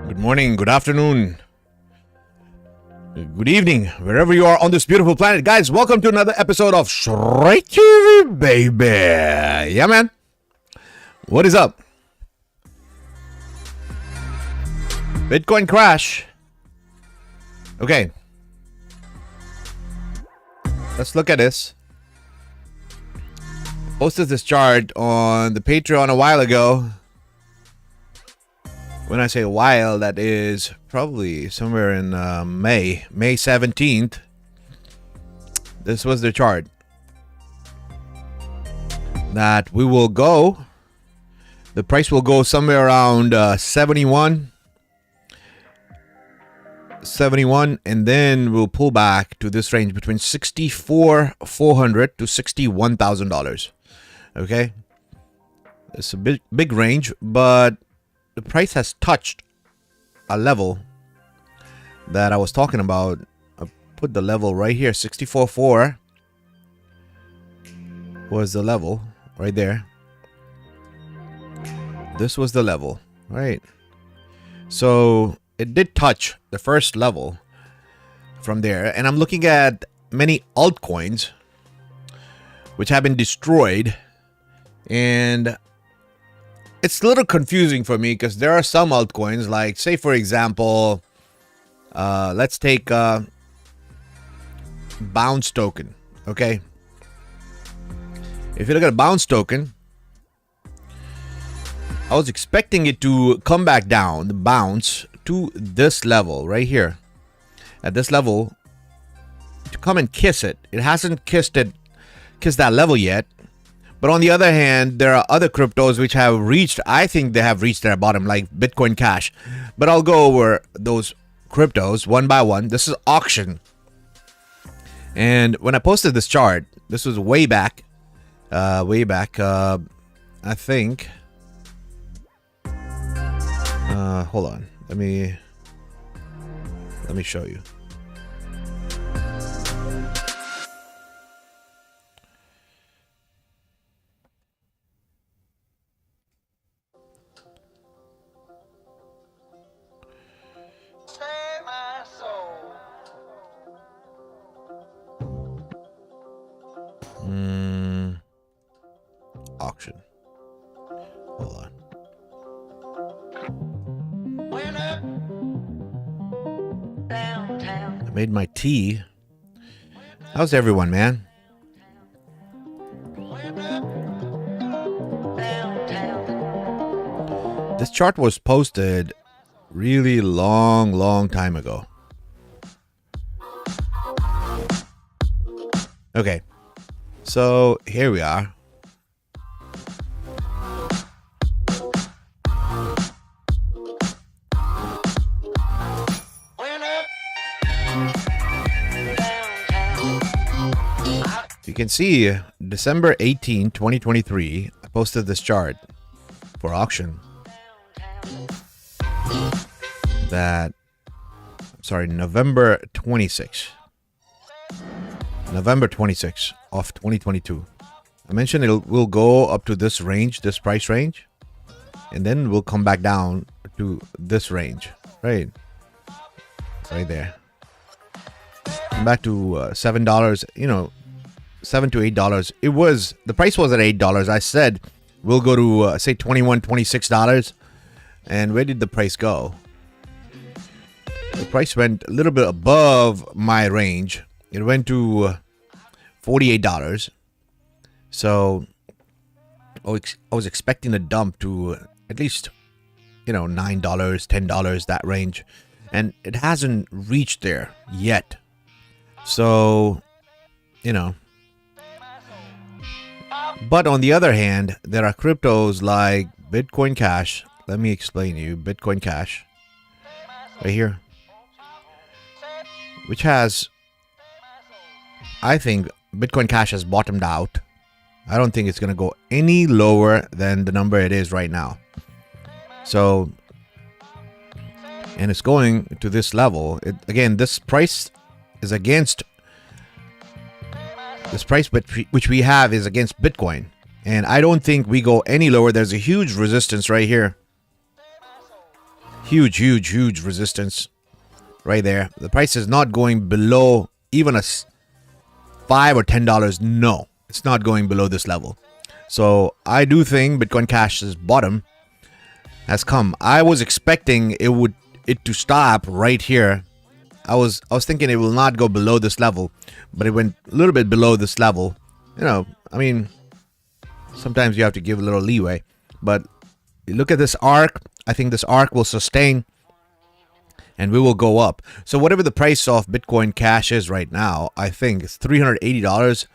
Good morning, good afternoon, good evening, wherever you are on this beautiful planet. Guys, welcome to another episode of ShrayTV, baby. Yeah, man. What is up? Bitcoin crash. Okay. Let's look at this. Posted this chart on the Patreon a while ago. When I say a while, that is probably somewhere in May 17th. This was the chart that we will go. The price will go somewhere around 71, and then we'll pull back to this range between $64,400 to $61,000. Okay, it's a big range, but the price has touched a level that I was talking about. I put the level right here. 64.4 was the level right there. This was the level, right? So it did touch the first level from there. And I'm looking at many altcoins which have been destroyed. And it's a little confusing for me because there are some altcoins, like, say, for example, let's take Bounce token. Okay. If you look at a Bounce token, I was expecting it to come back down, the bounce, to this level right here. At this level, to come and kiss it. It hasn't kissed that level yet. But on the other hand, there are other cryptos which have reached, I think they have reached their bottom, like Bitcoin Cash. But I'll go over those cryptos one by one. This is auction. And when I posted this chart, this was way back, I think. Hold on. Let me show you. Auction. Hold on. I made my tea. How's everyone, man? This chart was posted really long time ago. Okay. So here we are. You can see December 18, 2023, I posted this chart for auction. November 26 of 2022. I mentioned it will go up to this range, this price range, and then we'll come back down to this range, right there. Come back to $7, you know, $7 to $8. The price was at $8. I said we'll go to say $21, $26. And where did the price go? The price went a little bit above my range. It went to $48. So I was expecting a dump to at least, you know, $9, $10, that range. And it hasn't reached there yet. So, you know. But on the other hand, there are cryptos like Bitcoin Cash. Let me explain to you. Bitcoin Cash. Right here. Which has, I think Bitcoin Cash has bottomed out. I don't think it's going to go any lower than the number it is right now. So, and it's going to this level. Again, this price is against, this price which we have is against Bitcoin. And I don't think we go any lower. There's a huge resistance right here. Huge, huge, huge resistance right there. The price is not going below even $5 or $10. No, it's not going below this level. So I do think Bitcoin Cash's bottom has come. I was expecting it to stop right here. I was thinking it will not go below this level, but it went a little bit below this level. You know, I mean, sometimes you have to give a little leeway. But look at this arc. I think this arc will sustain and we will go up. So whatever the price of Bitcoin Cash is right now, I think it's $380.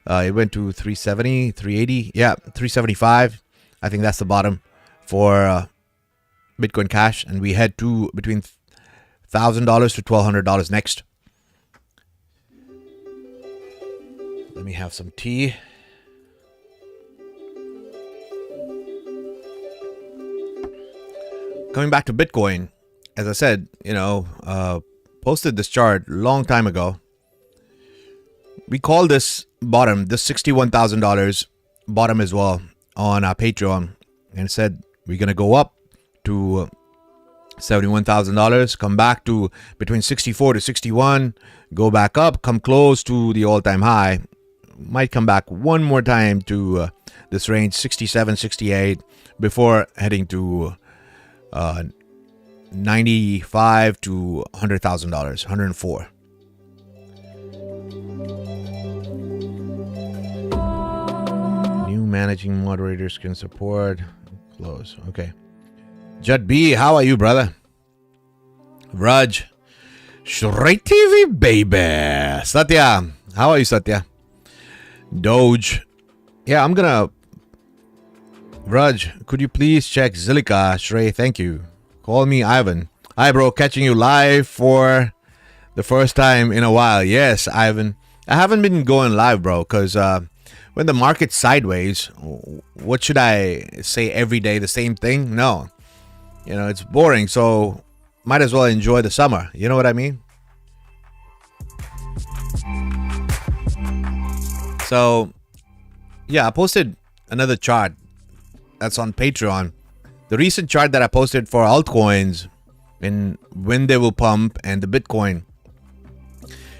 It went to 370, 380. Yeah, 375. I think that's the bottom for Bitcoin Cash. And we head to between $1,000 to $1,200 next. Let me have some tea. Coming back to Bitcoin, as I said, posted this chart a long time ago. We call this bottom, this $61,000 bottom as well on our Patreon, and said we're going to go up to $71,000, come back to between 64 to 61, go back up, come close to the all-time high, might come back one more time to this range, 67, 68, before heading to 95 to $100,000, 104. New managing moderators can support. Close. Okay. Judd B, how are you, brother? Raj, ShrayTV, baby. Satya, how are you, Satya? Doge. Yeah, I'm gonna. Raj, could you please check Zilliqa? Shray, thank you. Call me Ivan. Hi, bro. Catching you live for the first time in a while. Yes, Ivan. I haven't been going live, bro, because when the market's sideways, what should I say every day? The same thing? No. It's boring, so might as well enjoy the summer. You know what I mean? So, yeah, I posted another chart that's on Patreon. The recent chart that I posted for altcoins and when they will pump and the Bitcoin.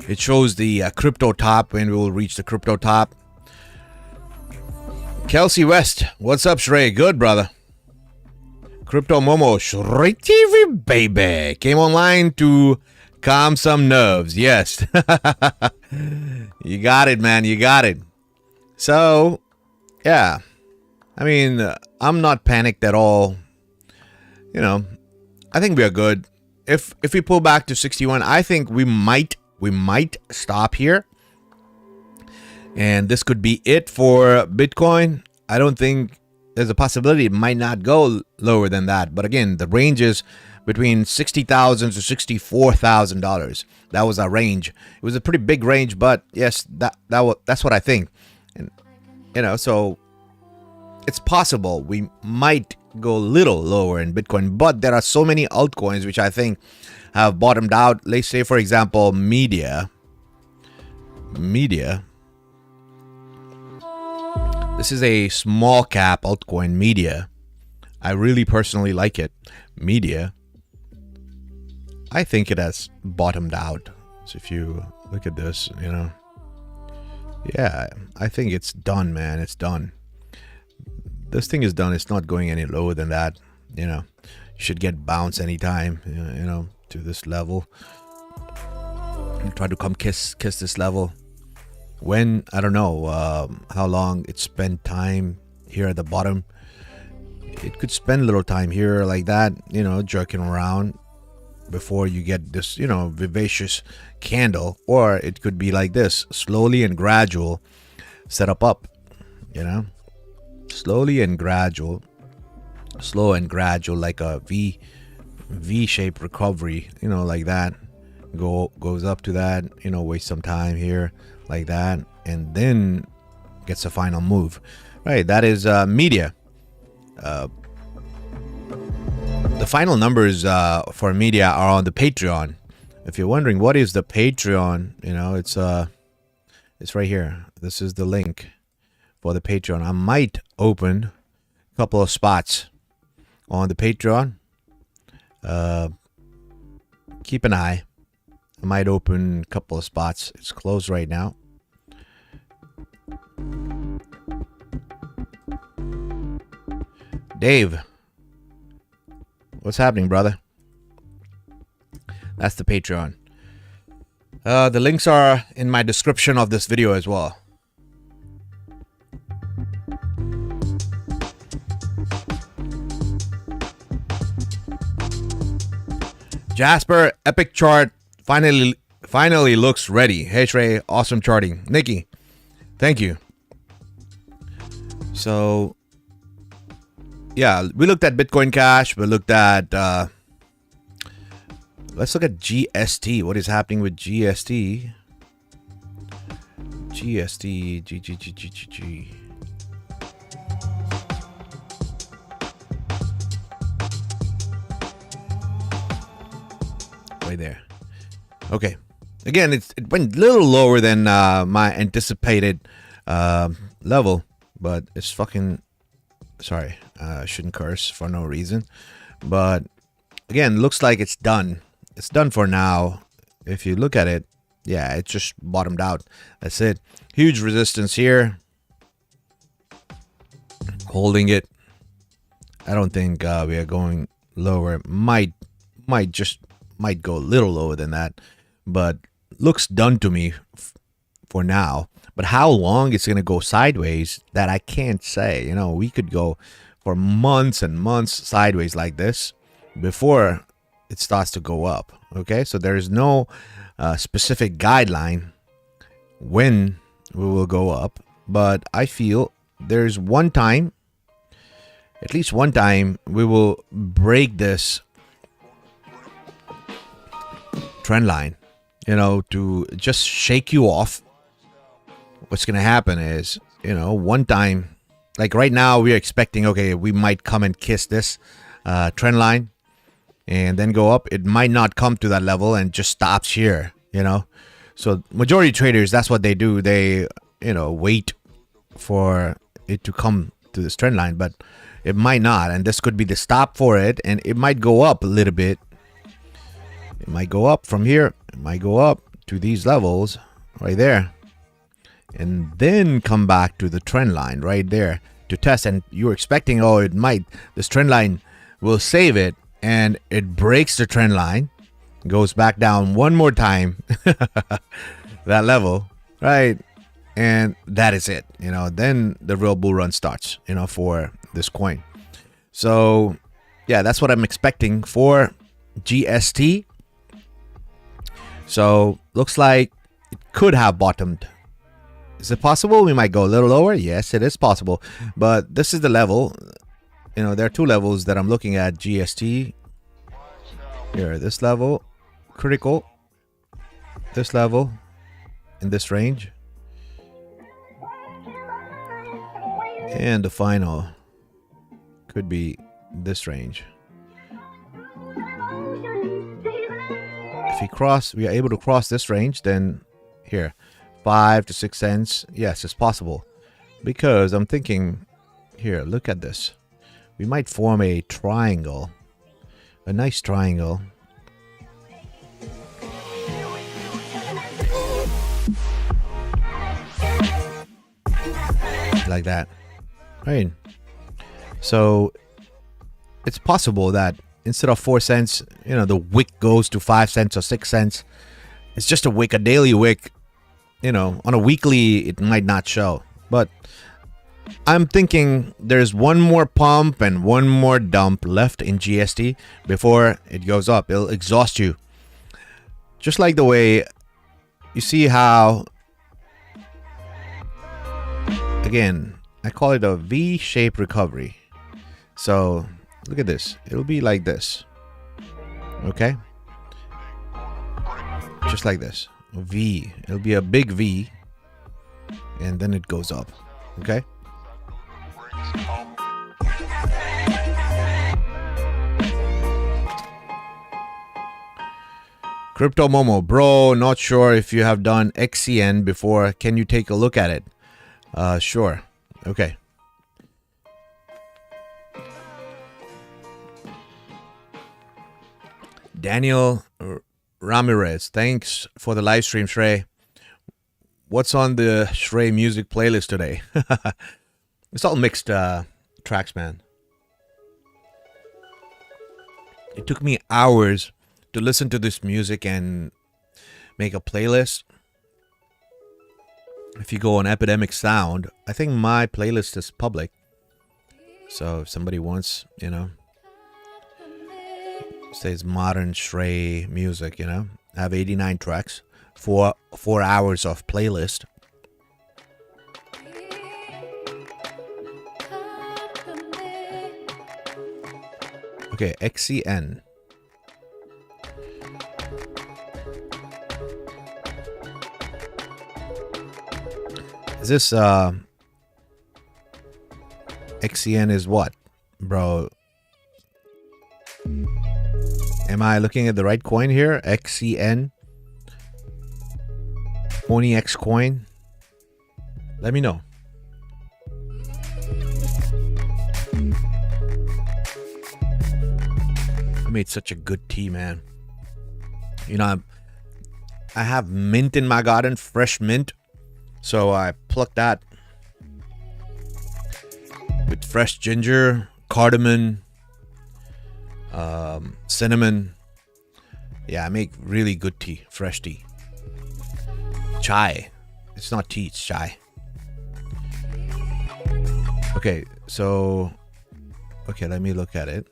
It shows the crypto top, when we will reach the crypto top. Kelsey West, what's up, Shray? Good, brother. Crypto Momo, ShrayTV, baby. Came online to calm some nerves. Yes. You got it, man. You got it. So, yeah. I mean, I'm not panicked at all. I think we are good. If we pull back to 61, I think we might stop here. And this could be it for Bitcoin. I don't think there's a possibility it might not go lower than that. But again, the range is between $60,000 to $64,000. That was our range. It was a pretty big range, but yes, that's what I think. And so it's possible we might go a little lower in Bitcoin, but there are so many altcoins which I think have bottomed out. Let's say, for example, Media. This is a small cap altcoin, Media. I really personally like it. Media. I think it has bottomed out. So if you look at this, yeah, I think it's done, man. It's done. This thing is done. It's not going any lower than that. You should get bounced anytime, to this level. And try to come kiss this level. When, I don't know how long it spent time here at the bottom. It could spend a little time here like that, jerking around before you get this, vivacious candle. Or it could be like this, slowly and gradual setup up, slowly and gradual, slow and gradual, like a V-shaped recovery, like that. Goes up to that, waste some time here like that, and then gets a final move. Right, that is Media. The final numbers for Media are on the Patreon. If you're wondering what is the Patreon, it's right here. This is the link for the Patreon. I might open a couple of spots on the Patreon. Keep an eye. I might open a couple of spots. It's closed right now. Dave, what's happening, brother? That's the Patreon. The links are in my description of this video as well. Jasper, epic chart finally looks ready. Hey Shrey, awesome charting. Nikki, thank you. So yeah, we looked at Bitcoin Cash. We looked at let's look at GST. What is happening with GST? G. Right there. Okay. Again, it went a little lower than my anticipated level, but it's fucking... Sorry, I shouldn't curse for no reason. But again, looks like it's done. It's done for now. If you look at it, yeah, it just bottomed out. That's it. Huge resistance here. Holding it. I don't think we are going lower. Might go a little lower than that, but looks done to me for now. But how long it's going to go sideways, that I can't say. You know, we could go for months and months sideways like this before it starts to go up. Okay, so there is no specific guideline when we will go up, but I feel there's one time, at least one time, we will break this trend line, you know, to just shake you off. What's going to happen is, you know, one time, like right now, we're expecting, okay, we might come and kiss this trend line and then go up. It might not come to that level and just stops here, you know. So majority traders, that's what they do. They, you know, wait for it to come to this trend line, but it might not. And this could be the stop for it. And it might go up a little bit. It might go up from here. It might go up to these levels right there. And then come back to the trend line right there to test. And you're expecting, oh, it might, this trend line will save it. And it breaks the trend line, goes back down one more time, that level, right? And that is it. You know, then the real bull run starts, you know, for this coin. So, yeah, that's what I'm expecting for GST. So, looks like it could have bottomed. Is it possible we might go a little lower? Yes, it is possible. But this is the level. You know, there are two levels that I'm looking at. GST. Here, this level. Critical. This level. In this range. And the final could be this range. If we are able to cross this range, then here, 5 to 6 cents. Yes, it's possible. Because I'm thinking, here, look at this. We might form a triangle. A nice triangle. Like that. Right. So it's possible that instead of 4 cents, you know, the wick goes to 5 cents or 6 cents. It's just a wick, a daily wick. You know, on a weekly, it might not show. But I'm thinking there's one more pump and one more dump left in GST before it goes up. It'll exhaust you. Just like the way you see how, again, I call it a V-shaped recovery. So look at this. It'll be like this. Okay? Just like this. A V. It'll be a big V. And then it goes up. Okay? Crypto Momo, bro, not sure if you have done XCN before. Can you take a look at it? Sure. Okay. Daniel Ramirez, thanks for the live stream, Shray. What's on the Shray music playlist today? It's all mixed tracks, man. It took me hours to listen to this music and make a playlist. If you go on Epidemic Sound, I think my playlist is public. So if somebody wants, you know, says modern Shray music, you know, I have 89 tracks, 4 hours of playlist. Okay, XCN. Is this XCN is what, bro? Am I looking at the right coin here? XCN, Onyxcoin. Let me know. I made such a good tea, man. You know, I have mint in my garden, fresh mint. So I plucked that with fresh ginger, cardamom, cinnamon. Yeah, I make really good tea, fresh tea. Chai. It's not tea, it's chai. Okay, so... Okay, let me look at it.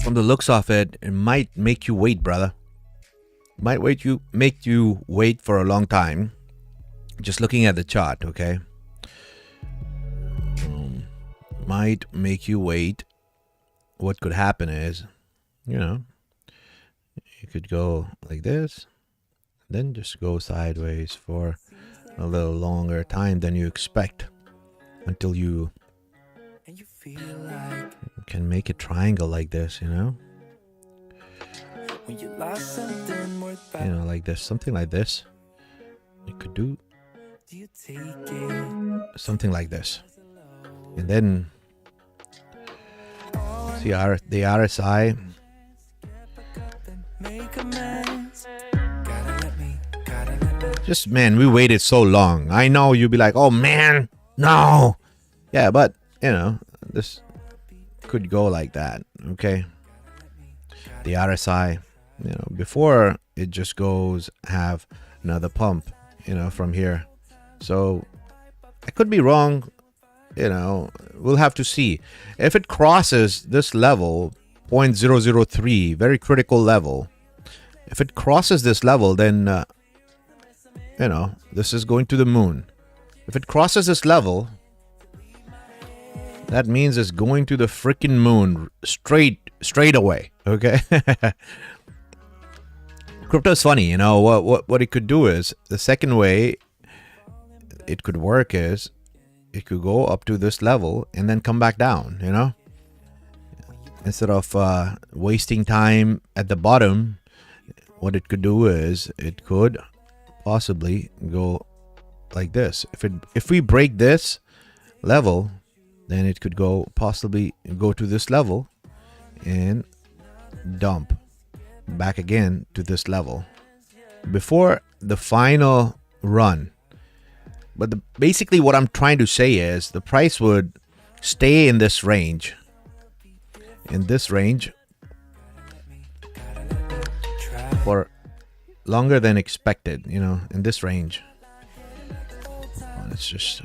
From the looks of it, it might make you wait, brother. Might make you wait for a long time. Just looking at the chart, okay? Might make you wait. What could happen is, you know, you could go like this, then just go sideways for a little longer time than you expect until you can make a triangle like this, you know? You know, like this, something like this. You could do something like this. And then see the RSI. Just, man, we waited so long. I know you'll be like, oh man, no. Yeah, but you know, this could go like that, okay? The RSI, you know, before it just goes have another pump, you know, from here. So I could be wrong, you know, we'll have to see. If it crosses this level, 0.003, very critical level. If it crosses this level, then, you know, this is going to the moon. If it crosses this level, that means it's going to the freaking moon straight away, okay? Crypto is funny, you know. What it could do is, the second way it could work is it could go up to this level and then come back down, you know, instead of wasting time at the bottom. What it could do is it could possibly go like this. If we break this level, then it could possibly go to this level and dump back again to this level before the final run. But basically what I'm trying to say is the price would stay in this range. For longer than expected, you know, in this range. It's just,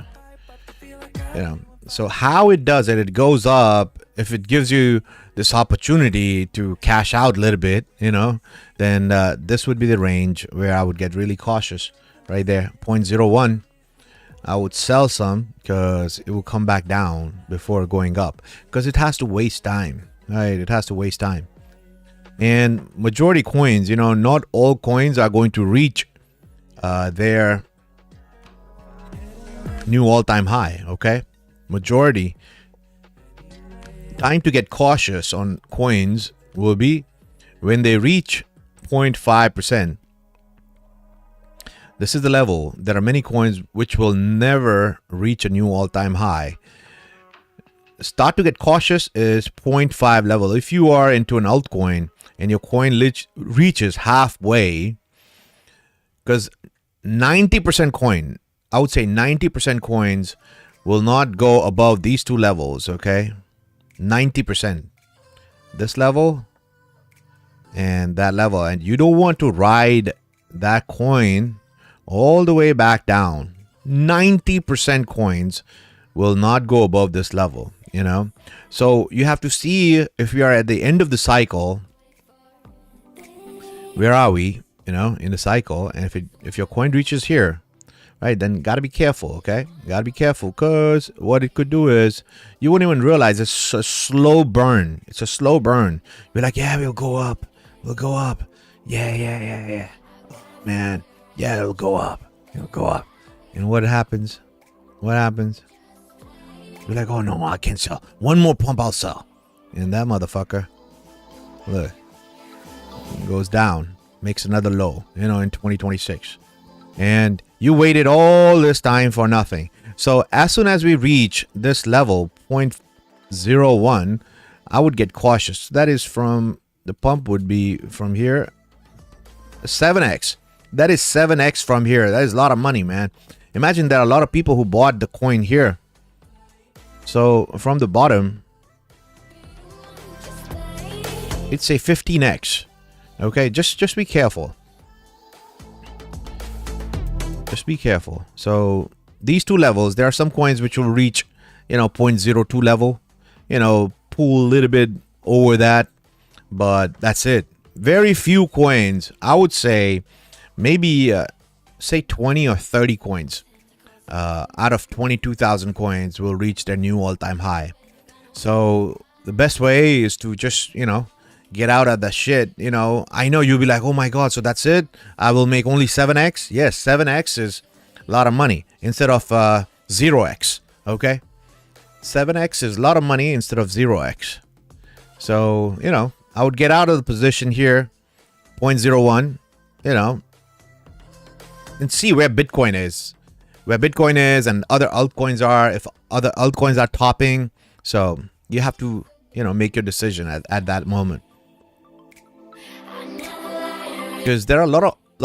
you know, so how it does it goes up. If it gives you this opportunity to cash out a little bit, you know, then this would be the range where I would get really cautious right there. 0.01. I would sell some because it will come back down before going up, because it has to waste time, right? It has to waste time. And majority coins, you know, not all coins are going to reach their new all-time high, okay? Majority. Time to get cautious on coins will be when they reach 0.5%. This is the level. There are many coins which will never reach a new all-time high. Start to get cautious is 0.5 level. If you are into an altcoin and your coin reaches halfway, because 90% coin, I would say 90% coins will not go above these two levels, okay? 90%. This level and that level. And you don't want to ride that coin all the way back down. 90% coins will not go above this level, you know? So you have to see if we are at the end of the cycle. Where are we, you know, in the cycle? And if your coin reaches here, right, then got to be careful, okay? Got to be careful, because what it could do is you wouldn't even realize it's a slow burn. It's a slow burn. You're like, yeah, we'll go up. We'll go up. Yeah. Oh, man. Yeah, it'll go up. It'll go up. And what happens? What happens? You're like, oh, no, I can't sell. One more pump, I'll sell. And that motherfucker, look, goes down. Makes another low, you know, in 2026. And you waited all this time for nothing. So as soon as we reach this level, 0.01, I would get cautious. That is from, the pump would be from here, 7x. That is 7x from here. That is a lot of money, man. Imagine there are a lot of people who bought the coin here. So from the bottom, it's a 15x. Okay, just be careful. Just be careful. So these two levels, there are some coins which will reach, you know, 0.02 level, you know, pull a little bit over that, but that's it. Very few coins, I would say, maybe say 20 or 30 coins out of 22,000 coins will reach their new all-time high. So the best way is to just, you know, get out of the shit. You know, I know you'll be like, oh my God, so that's it? I will make only 7x? Yes, 7x is a lot of money instead of 0x, okay? 7x is a lot of money instead of 0x. So, you know, I would get out of the position here, 0.01, you know, and see where Bitcoin is. Where Bitcoin is and other altcoins are, if other altcoins are topping. So you have to, you know, make your decision at that moment. Because there are a lot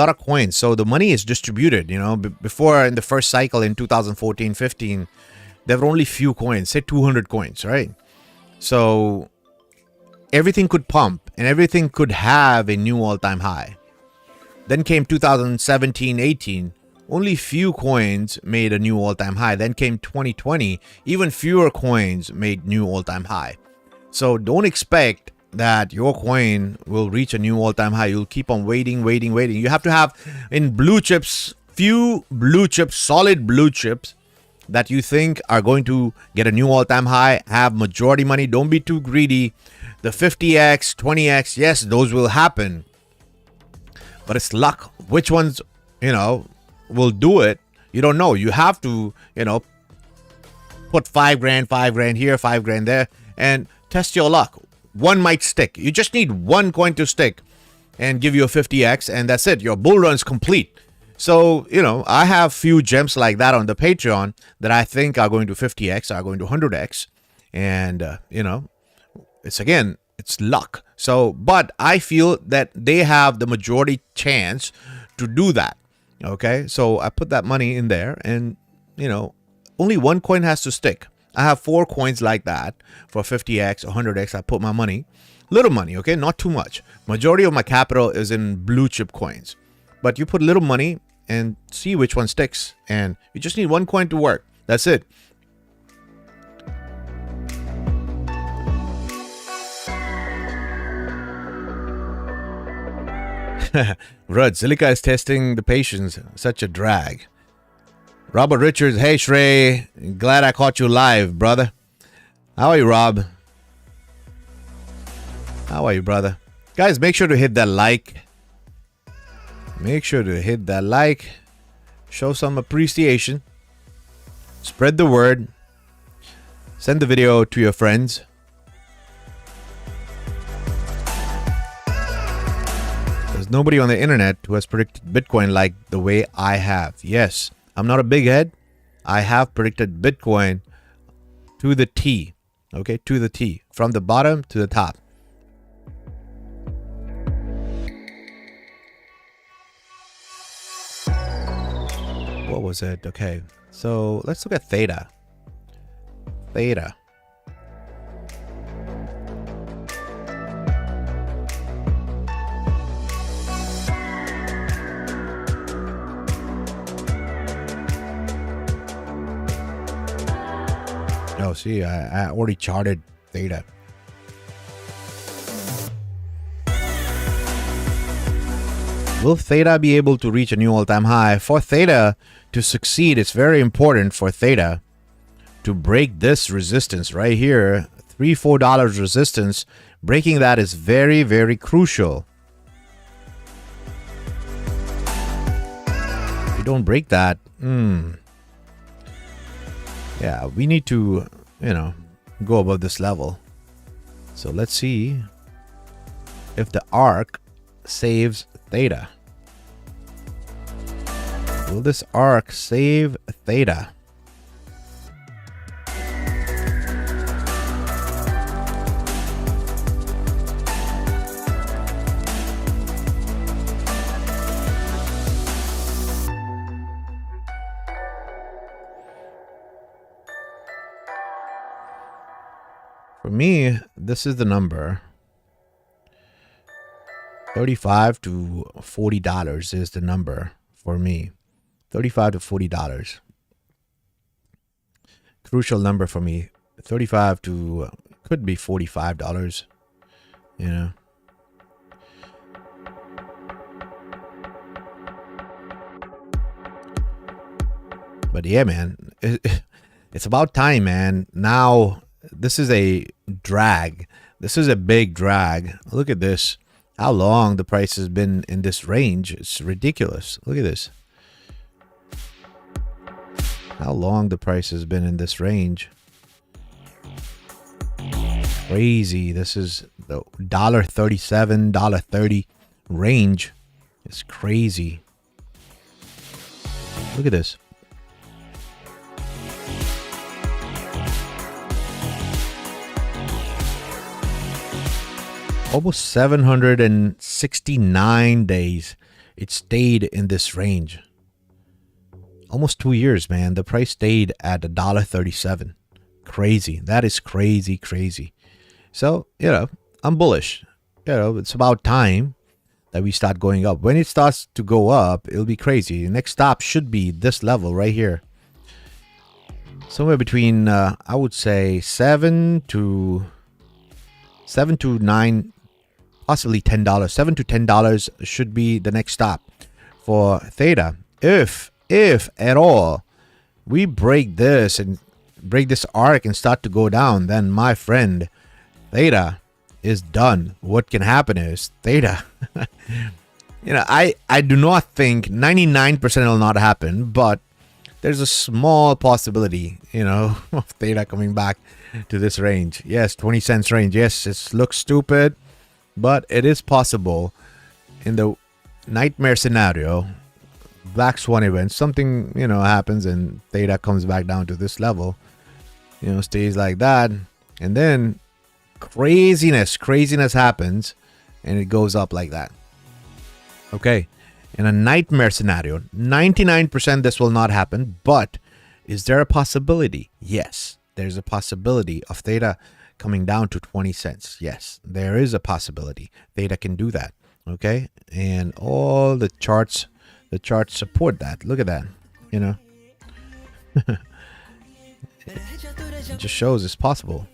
of coins, so the money is distributed. You know, before in the first cycle in 2014-15, there were only few coins, say 200 coins, right? So everything could pump and everything could have a new all-time high. Then came 2017-18, only few coins made a new all-time high. Then came 2020, even fewer coins made new all-time high. So don't expect that your coin will reach a new all-time high. You'll keep on waiting. You have to have in blue chips, few blue chips, solid blue chips that you think are going to get a new all-time high, have majority money. Don't be too greedy. The 50x, 20x, yes, those will happen. But it's luck. Which ones, you know, will do it? You don't know. You have to, you know, put 5 grand here, 5 grand there, and test your luck. One might stick. You just need one coin to stick and give you a 50x, and that's it. Your bull run's complete. So, you know, I have few gems like that on the Patreon that I think are going to 50x, are going to 100x. And, you know, it's luck. So, but I feel that they have the majority chance to do that. Okay. So I put that money in there and, you know, only one coin has to stick. I have 4 coins like that for 50x, 100x. I put my money, little money, okay, not too much. Majority of my capital is in blue chip coins, but you put little money and see which one sticks. And you just need one coin to work. That's it. Rud, Zilliqa is testing the patience. Such a drag. Robert Richards, hey Shray, glad I caught you live, brother. How are you, Rob? How are you, brother? Guys, make sure to hit that like. Make sure to hit that like. Show some appreciation. Spread the word. Send the video to your friends. nobody on the internet who has predicted Bitcoin like the way I have. Yes, I'm not a big head. I have predicted Bitcoin to the T. Okay, to the T. From the bottom to the top. What was it? Okay, so let's look at Theta. Theta. Oh, see, I already charted Theta. Will Theta be able to reach a new all-time high? For Theta to succeed, it's very important for Theta to break this resistance right here, $3-4 resistance. Breaking that is very, very crucial. If you don't break that, yeah, we need to, go above this level. So let's see if the ARC saves Theta. Will this ARC save Theta? For me, this is the number. $35 to $40 is the number for me. $35 to $40. Crucial number for me. 35 to could be $45, But yeah, man, it's about time, man. Now, this is a drag. This is a big drag. Look at this. How long the price has been in this range. It's ridiculous. Look at this. How long the price has been in this range. Crazy. This is the $1.37, $1.30 range. It's crazy. Look at this. Almost 769 days it stayed in this range. Almost 2 years, man. The price stayed at $1.37. Crazy. That is crazy, crazy. So, I'm bullish. It's about time that we start going up. When it starts to go up, it'll be crazy. The next stop should be this level right here. Somewhere between, I would say, 7 to 9, possibly $10. $7 to $10 should be the next stop for Theta. If at all we break this and break this arc and start to go down, then my friend, Theta is done. What can happen is Theta, I do not think 99% will not happen, but there's a small possibility, of Theta coming back to this range. Yes, 20 cents range. Yes, it looks stupid, but it is possible. In the nightmare scenario, black swan event, something happens and Theta comes back down to this level, stays like that, and then craziness happens and it goes up like that. Okay, in a nightmare scenario, 99% this will not happen, but is there a possibility? Yes, there's a possibility of Theta coming down to 20 cents. Yes, there is a possibility. Theta can do that. Okay, and all the charts support that. Look at that. It just shows it's possible.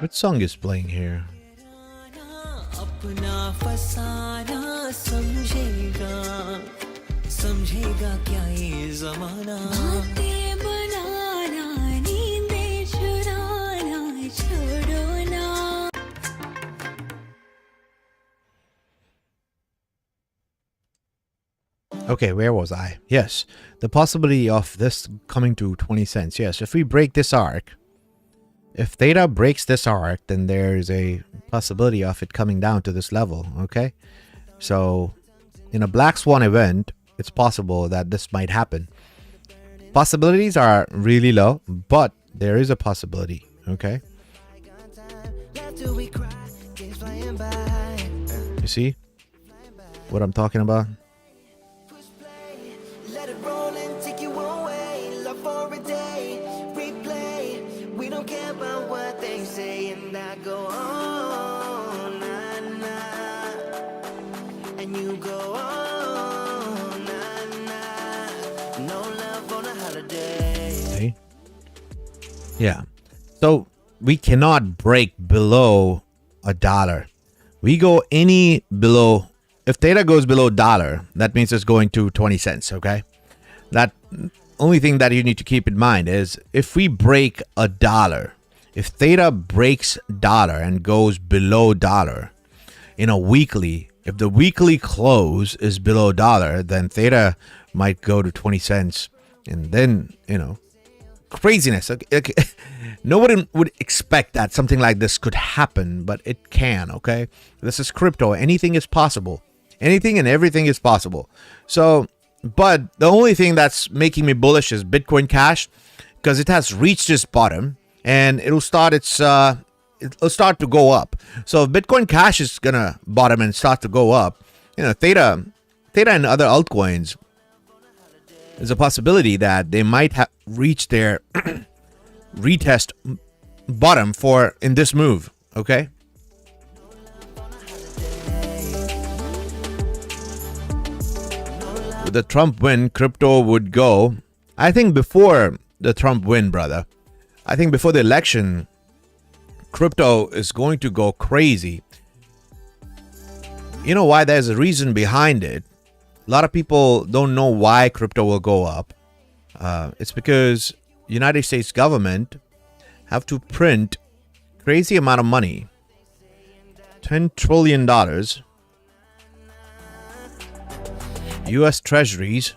Which song is playing here? Okay, where was I? Yes, the possibility of this coming to 20 cents. Yes, if we break this arc, if Theta breaks this arc, then there's a possibility of it coming down to this level, okay? So, in a black swan event, it's possible that this might happen. Possibilities are really low, but there is a possibility, okay? You see what I'm talking about? Yeah, so we cannot break below $1. We go any below, if Theta goes below $1, that means it's going to 20 cents, okay? That only thing that you need to keep in mind is if we break $1, if Theta breaks $1 and goes below $1 in a weekly, if the weekly close is below $1, then Theta might go to 20 cents, and then, you know, craziness. Okay. Nobody would expect that something like this could happen, but it can, okay? This is crypto. Anything is possible. Anything and everything is possible. So, but the only thing that's making me bullish is Bitcoin Cash, because it has reached its bottom and it'll start to go up. So if Bitcoin Cash is gonna bottom and start to go up, you know, Theta and other altcoins, there's a possibility that they might have reached their retest bottom in this move, okay? With the Trump win, crypto would go, I think before the Trump win, brother. I think before the election, crypto is going to go crazy. You know why? There's a reason behind it. A lot of people don't know why crypto will go up. It's because United States government have to print crazy amount of money. $10 trillion. US treasuries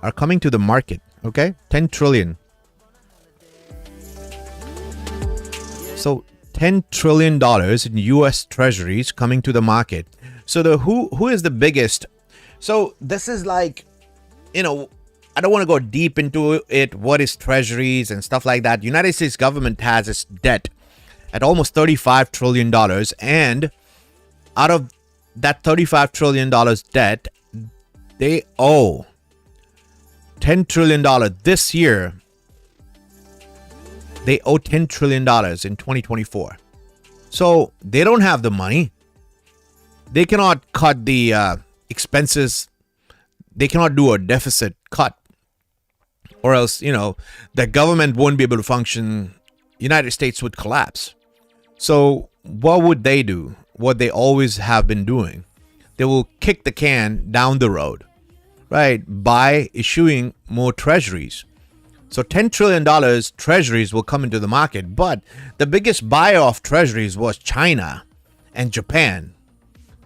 are coming to the market. Okay? 10 trillion. So $10 trillion in US treasuries coming to the market. So who is the biggest? So this is like, you know, I don't want to go deep into it. What is treasuries and stuff like that? United States government has its debt at almost $35 trillion. And out of that $35 trillion debt, they owe $10 trillion this year. They owe $10 trillion in 2024. So they don't have the money. They cannot cut the expenses. They cannot do a deficit cut, or else, you know, the government won't be able to function. United States would collapse. So what would they do? What they always have been doing. They will kick the can down the road, right? By issuing more treasuries. So $10 trillion treasuries will come into the market. But the biggest buyer of treasuries was China and Japan.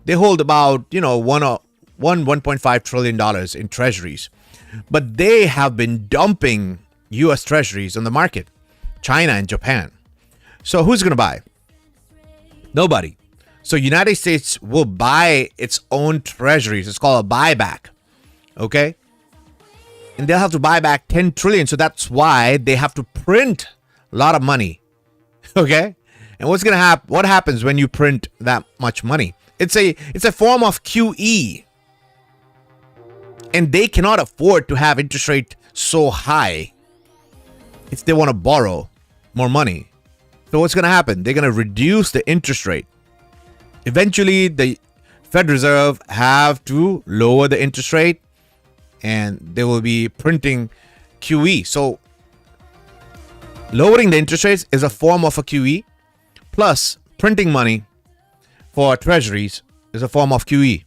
They hold about, you know, $1.5 trillion in treasuries. But they have been dumping US treasuries on the market. China and Japan. So who's going to buy? Nobody. So United States will buy its own treasuries. It's called a buyback. Okay? And they'll have to buy back 10 trillion. So that's why they have to print a lot of money. Okay? And what's going to happen? What happens when you print that much money? It's a form of QE. And they cannot afford to have interest rate so high if they want to borrow more money. So what's going to happen? They're going to reduce the interest rate. Eventually, the Fed Reserve have to lower the interest rate, and they will be printing QE. So lowering the interest rates is a form of a QE. Plus, printing money for treasuries is a form of QE.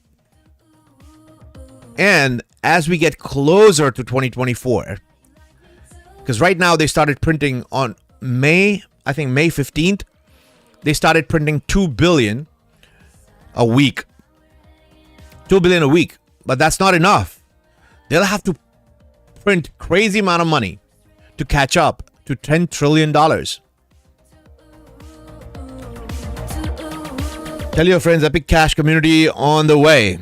And as we get closer to 2024, because right now they started printing on May 15th, they started printing 2 billion a week. 2 billion a week. But that's not enough. They'll have to print crazy amount of money to catch up to $10 trillion. Tell your friends, Epic Cash community on the way.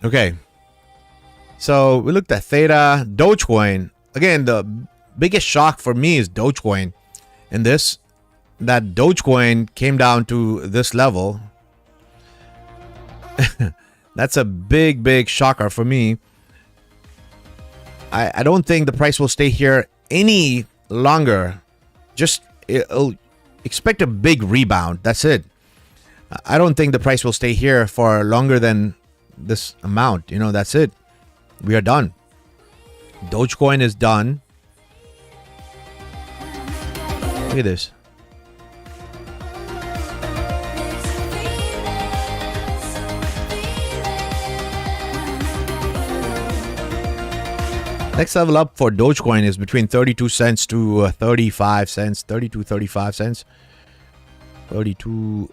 Okay. So we looked at Theta, Dogecoin. Again, the biggest shock for me is Dogecoin. And that Dogecoin came down to this level. That's a big shocker for me. I don't think the price will stay here any longer. Just expect a big rebound. That's it. I don't think the price will stay here for longer than this amount. You know, that's it. We are done. Dogecoin is done. Look at this. Next level up for Dogecoin is between 32 cents to 35 cents. 35 cents. 32.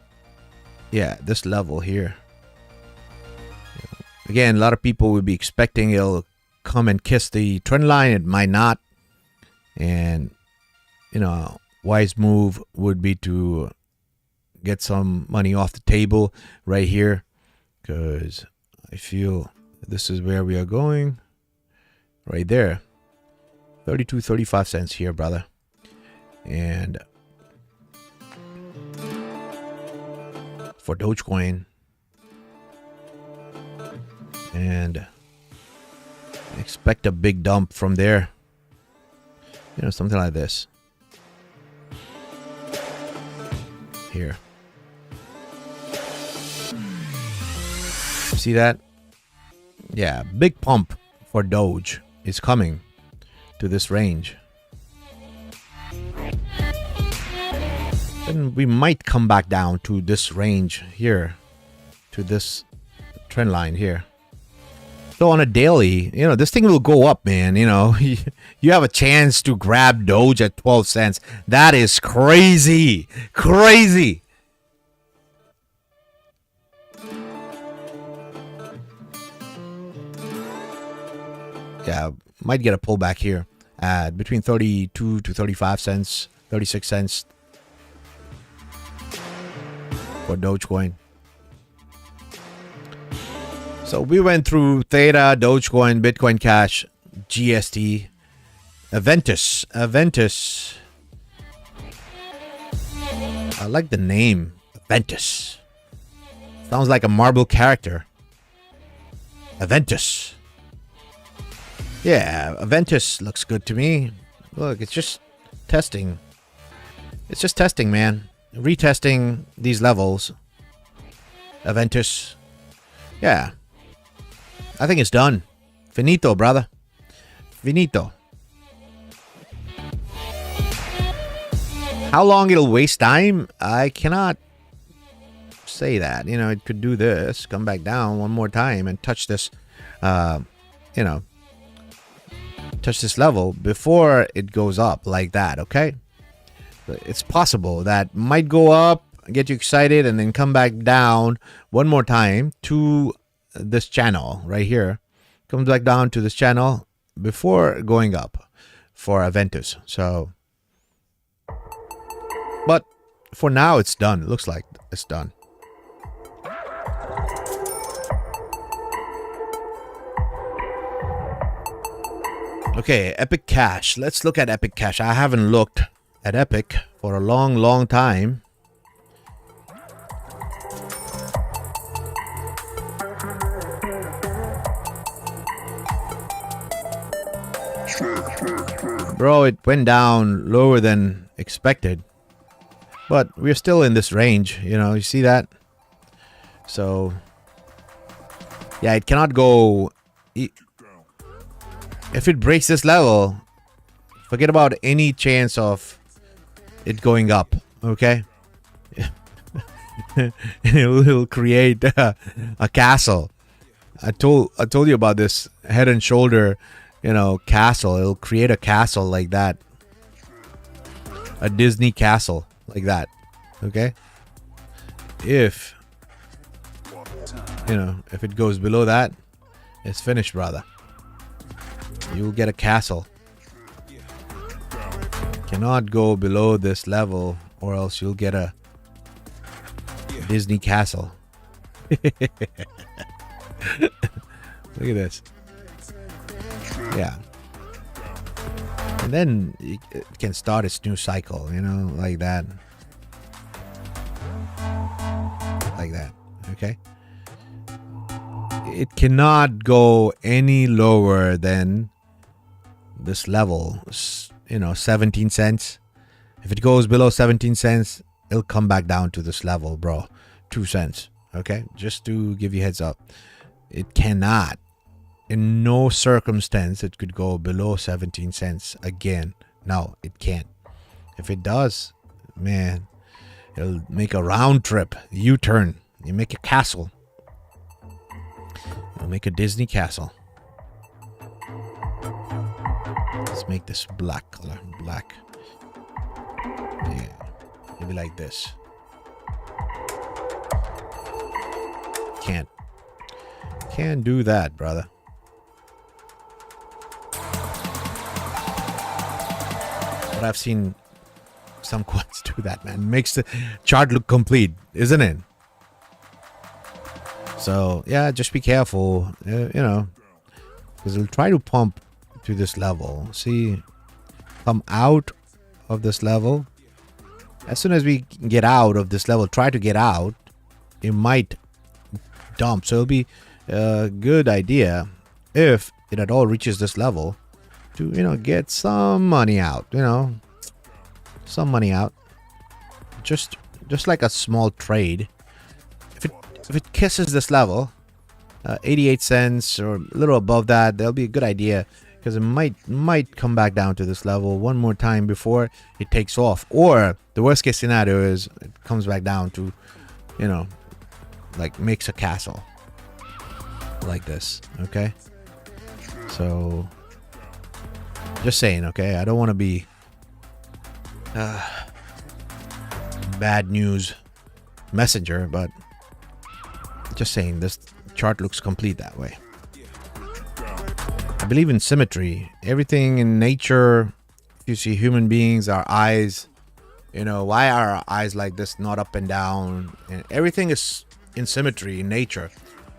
Yeah, this level here. Again, a lot of people would be expecting it'll come and kiss the trend line. It might not. And, you know, wise move would be to get some money off the table right here. Because I feel this is where we are going. Right there. 35 cents here, brother. And for Dogecoin. And expect a big dump from there. You know, something like this. Here. See that? Yeah, big pump for Doge is coming to this range. Then we might come back down to this range here, to this trend line here. So on a daily, you know, this thing will go up, man. You know, you have a chance to grab Doge at 12 cents. That is crazy. Crazy. Yeah, might get a pullback here at between 32 to 35 cents, 36 cents for Dogecoin. So we went through Theta, Dogecoin, Bitcoin Cash, GST, Aventus. I like the name, Aventus. Sounds like a Marvel character. Aventus. Yeah, Aventus looks good to me. Look, it's just testing. It's just testing, man. Retesting these levels. Aventus. Yeah. I think it's done. Finito, brother. Finito. How long it'll waste time? I cannot say that. You know, it could do this. Come back down one more time and touch this, you know, touch this level before it goes up like that, okay? It's possible that might go up, get you excited, and then come back down one more time to this channel right here. Comes back down to this channel before going up for Aventus. So, but for now, it's done. It looks like it's done. Okay, Epic Cash. Let's look at Epic Cash. I haven't looked at Epic for a long time. Bro, it went down lower than expected. But we're still in this range, you know, you see that? So, yeah, it cannot go... If it breaks this level, forget about any chance of it going up, okay? It'll create a castle. I told you about this head and shoulder, castle. It'll create a castle like that. A Disney castle like that. Okay? If it goes below that, it's finished, brother. You'll get a castle. Cannot go below this level, or else you'll get a Disney castle. Look at this. Yeah. And then it can start its new cycle, like that. Like that. Okay? It cannot go any lower than this level, 17 cents. If it goes below 17 cents, it'll come back down to this level, bro. 2 cents. Okay? Just to give you heads up. It cannot. In no circumstance it could go below 17 cents again. No, it can't. If it does, man, it'll make a round trip, U-turn. You make a castle. It'll make a Disney castle. Let's make this black color. Black. Yeah. Maybe like this. Can't do that, brother. But I've seen some coins do that, man. Makes the chart look complete, isn't it? So yeah, just be careful, because it'll try to pump to this level. See, come out of this level. As soon as we get out of this level, try to get out, it might dump. So it'll be a good idea if it at all reaches this level to get some money out, some money out, just like a small trade. If it kisses this level, 88 cents or a little above that, that'll be a good idea, because it might come back down to this level one more time before it takes off. Or the worst case scenario is it comes back down to, like makes a castle like this. Okay, so just saying. Okay, I don't want to be bad news messenger, but just saying, this chart looks complete that way. I believe in symmetry. Everything in nature, if you see human beings, our eyes, why are our eyes like this, not up and down? And everything is in symmetry in nature.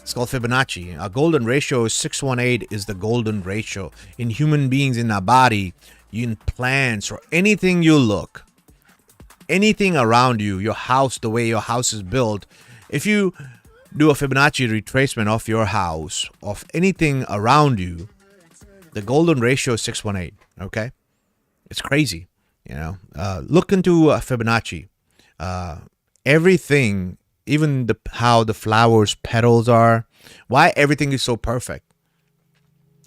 It's called Fibonacci. A golden ratio is 618 is the golden ratio. In human beings, in our body, in plants, or anything you look, anything around you, your house, the way your house is built, if you do a Fibonacci retracement of your house, of anything around you, the golden ratio is 618. Okay, it's crazy. Look into Fibonacci. Everything, even how the flowers petals are, why everything is so perfect.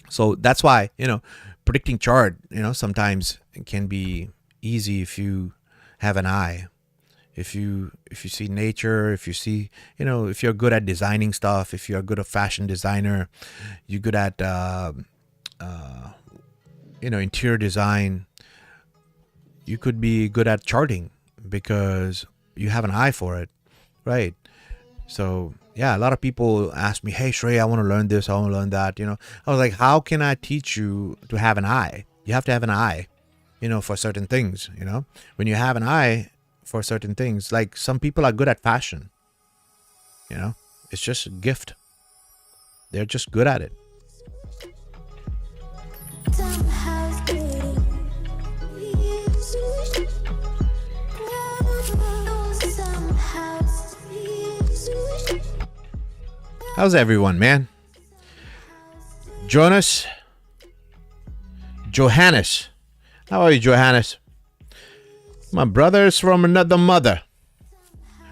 So that's why predicting chart sometimes it can be easy if you have an eye. If you see nature, if you see, if you're good at designing stuff, if you're good at fashion designer, you're good at, interior design, you could be good at charting because you have an eye for it, right? So yeah, a lot of people ask me, hey Shray, I want to learn this, I want to learn that. I was like, how can I teach you to have an eye? You have to have an eye, for certain things. When you have an eye for certain things, like some people are good at fashion, it's just a gift. They're just good at it. How's everyone, man? Johannes, how are you, Johannes? My brother's from another mother.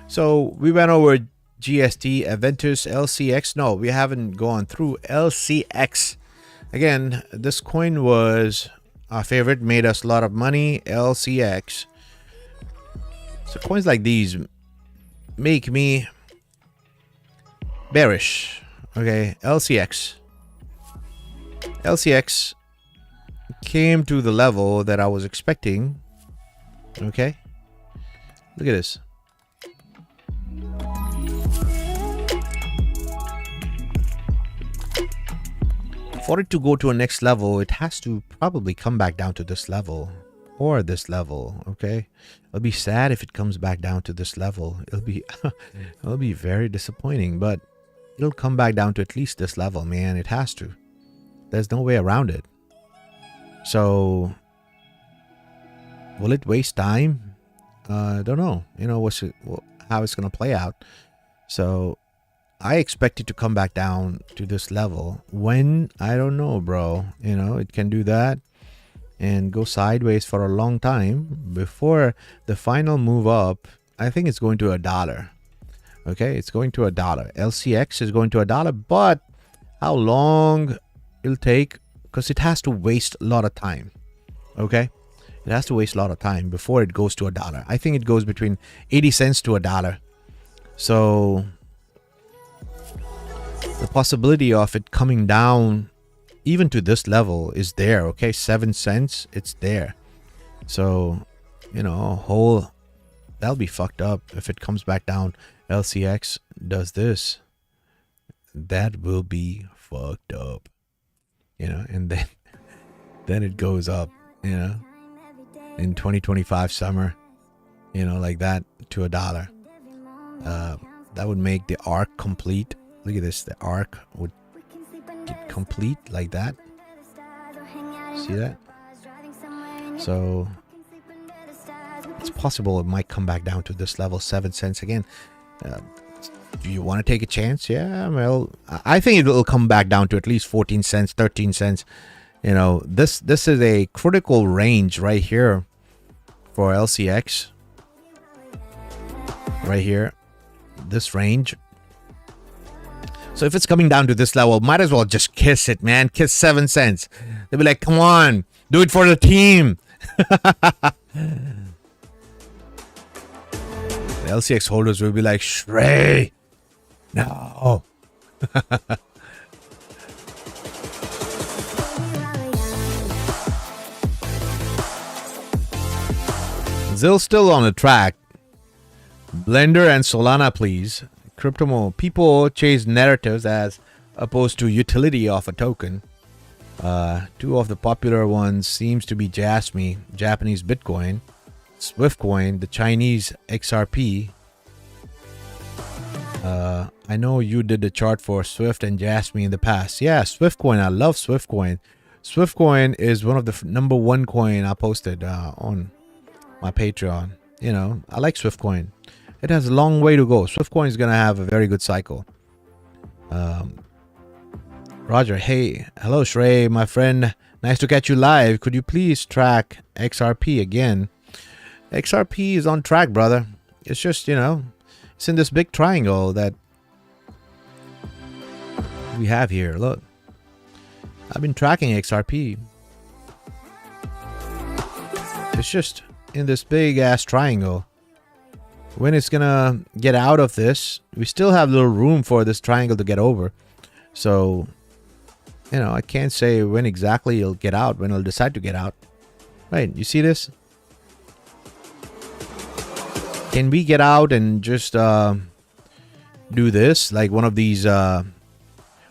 So we went over GST, Aventus, LCX. No, we haven't gone through LCX. Again, this coin was our favorite, made us a lot of money. LCX. So coins like these make me bearish. Okay, LCX came to the level that I was expecting. Okay, look at this. For it to go to a next level, it has to probably come back down to this level or this level. Okay, it'll be sad if it comes back down to this level. It'll be very disappointing, but it'll come back down to at least this level, man. It has to. There's no way around it. So will it waste time? I don't know. You know how it's gonna play out. So I expect it to come back down to this level. When? I don't know, bro. You know, it can do that and go sideways for a long time before the final move up. I think it's going to $1. Okay, it's going to $1. LCX is going to $1, but how long it'll take? Because it has to waste a lot of time. Okay, it has to waste a lot of time before it goes to $1. I think it goes between 80 cents to $1. So the possibility of it coming down even to this level is there. Okay, 7 cents, it's there. So, you know, that'll be fucked up if it comes back down. LCX does this, that will be fucked up, you know. And then it goes up, you know, in 2025 summer, you know, like that, to $1. That would make the arc complete. Look at this, the arc would get complete like that. See that? So it's possible it might come back down to this level, 7 cents again. Do you want to take a chance? Yeah, well, I think it will come back down to at least 14 cents, 13 cents. You know, this is a critical range right here for LCX. Right here, this range. So if it's coming down to this level, might as well just kiss it, man. Kiss 7 cents. They'll be like, come on, do it for the team. The LCX holders will be like, Shray, no. Zill still on the track. Blendr and Solana, please. Crypto people chase narratives as opposed to utility of a token. Two of the popular ones seems to be Jasmy, Japanese Bitcoin, Swiftcoin, the Chinese XRP. I know you did the chart for Swift and Jasmy in the past. Yeah, Swiftcoin. I love Swiftcoin. Swiftcoin is one of the #1 coin I posted on my Patreon. You know, I like Swiftcoin. It has a long way to go. Swiftcoin is going to have a very good cycle. Roger, hey, hello Shray, my friend. Nice to catch you live. Could you please track XRP again? XRP is on track, brother. It's just, you know, it's in this big triangle that we have here. Look, I've been tracking XRP. It's just in this big ass triangle. When it's gonna get out of this, we still have a little room for this triangle to get over. So, you know, I can't say when exactly it'll get out, when it'll decide to get out. Right, you see this? Can we get out and just do this? Like one of these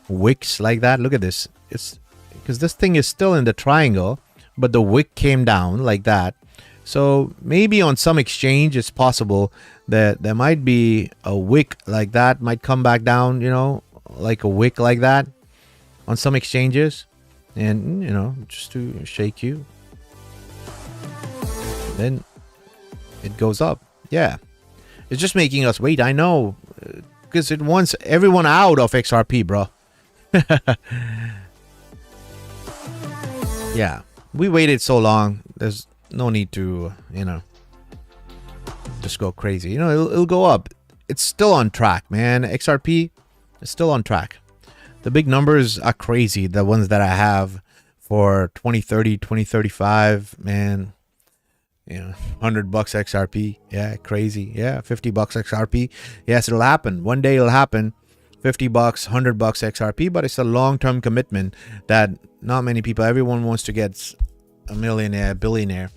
wicks like that? Look at this. It's because this thing is still in the triangle, but the wick came down like that. So maybe on some exchange, it's possible that there might be a wick like that, might come back down, you know, like a wick like that on some exchanges. And, you know, just to shake you. Then it goes up. Yeah. It's just making us wait. I know. Because it wants everyone out of XRP, bro. Yeah. We waited so long. There's no need to, you know, just go crazy. You know, it'll go up. It's still on track, man. XRP is still on track. The big numbers are crazy. The ones that I have for 2030, 2035, man. You know, $100 XRP. Yeah, crazy. Yeah, $50 XRP. Yes, it'll happen. One day it'll happen. $50, $100 XRP, but it's a long-term commitment that not many people, everyone wants to get a millionaire, billionaire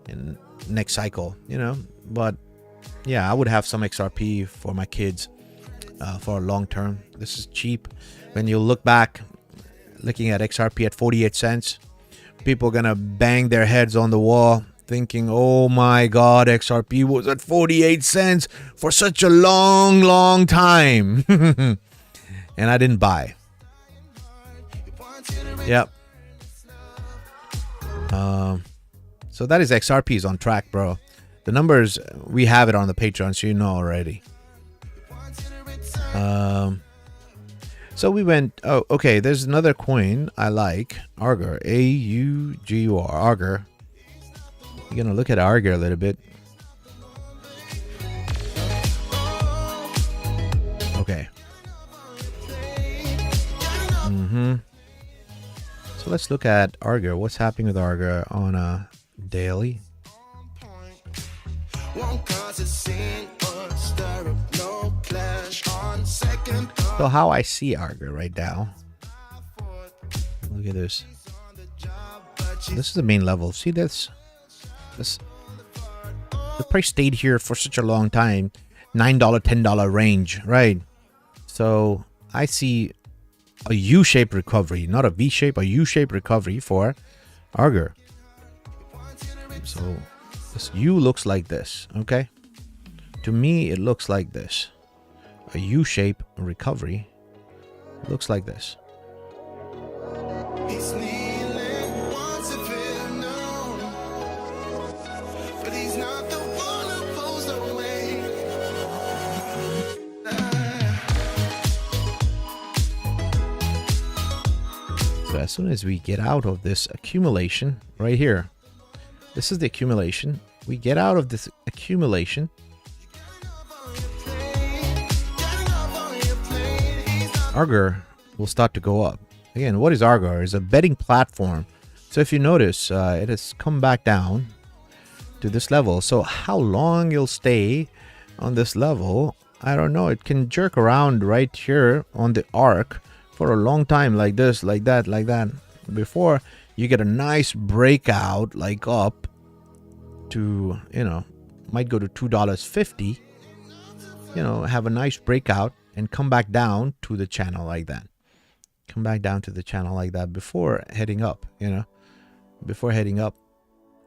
in next cycle, you know. But yeah, I would have some XRP for my kids for a long term. This is cheap. When you look back, looking at XRP at 48 cents, people are gonna bang their heads on the wall thinking, oh my god, XRP was at 48 cents for such a long time. And I didn't buy. Yep. So that is XRP is on track, bro. The numbers, we have it on the Patreon, so you know already. So we went, oh, okay, there's another coin I like, Augur, A-U-G-U-R, Augur. You're gonna look at Augur a little bit. Okay. So let's look at Augur. What's happening with Augur on a daily? So how I see Augur right now. Look at this. This is the main level. See this? The price stayed here for such a long time. $9, $10 range, right? So I see a U-shaped recovery, not a V-shape, a U-shaped recovery for Augur. So this U looks like this, okay? To me, it looks like this. A U-shape recovery looks like this. So as soon as we get out of this accumulation right here, this is the accumulation. We get out of this accumulation. Augur will start to go up. Again, what is Augur? It's a betting platform. So if you notice, it has come back down to this level. So how long it'll stay on this level, I don't know. It can jerk around right here on the arc for a long time, like this, like that, before you get a nice breakout, like up to, you know, might go to $2.50, you know, have a nice breakout and come back down to the channel like that. Come back down to the channel like that before heading up, you know, before heading up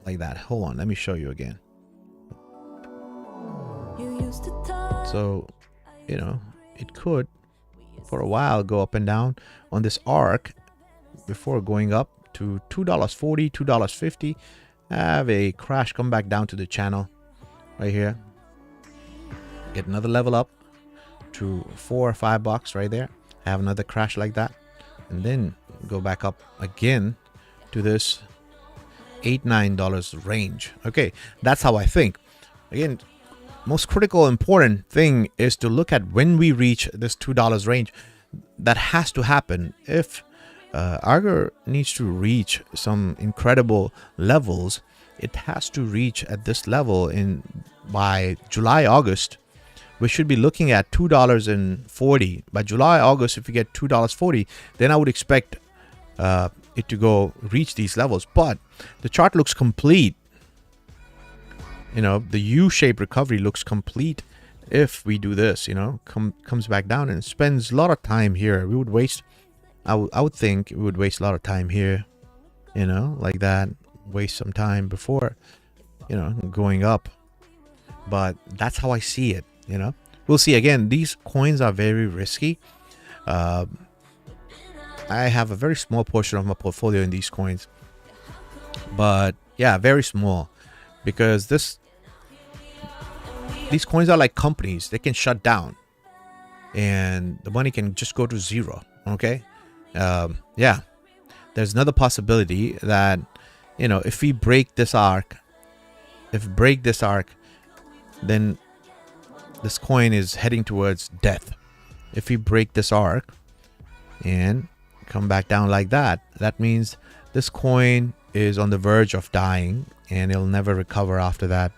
like that. Hold on, let me show you again. So, you know, it could for a while go up and down on this arc before going up to $2.40, $2.50, have a crash, come back down to the channel right here, get another level up to $4 or $5 right there, have another crash like that, and then go back up again to this $8, $9 range. Okay, that's how I think. Again, most critical important thing is to look at when we reach this $2 range. That has to happen. If Augur needs to reach some incredible levels, it has to reach at this level by July, August. We should be looking at $2.40 by July, August. If we get $2.40, then I would expect it to go reach these levels. But the chart looks complete. You know, the U-shaped recovery looks complete if we do this, you know, comes back down and spends a lot of time here. We would waste, I would think we would waste a lot of time here, you know, like that, waste some time before, you know, going up. But that's how I see it, you know. We'll see. Again, these coins are very risky. I have a very small portion of my portfolio in these coins, but yeah, very small. Because these coins are like companies. They can shut down and the money can just go to zero. Okay. Yeah, there's another possibility that, you know, if we break this arc, then this coin is heading towards death. If we break this arc and come back down like that, that means this coin is on the verge of dying and it'll never recover after that.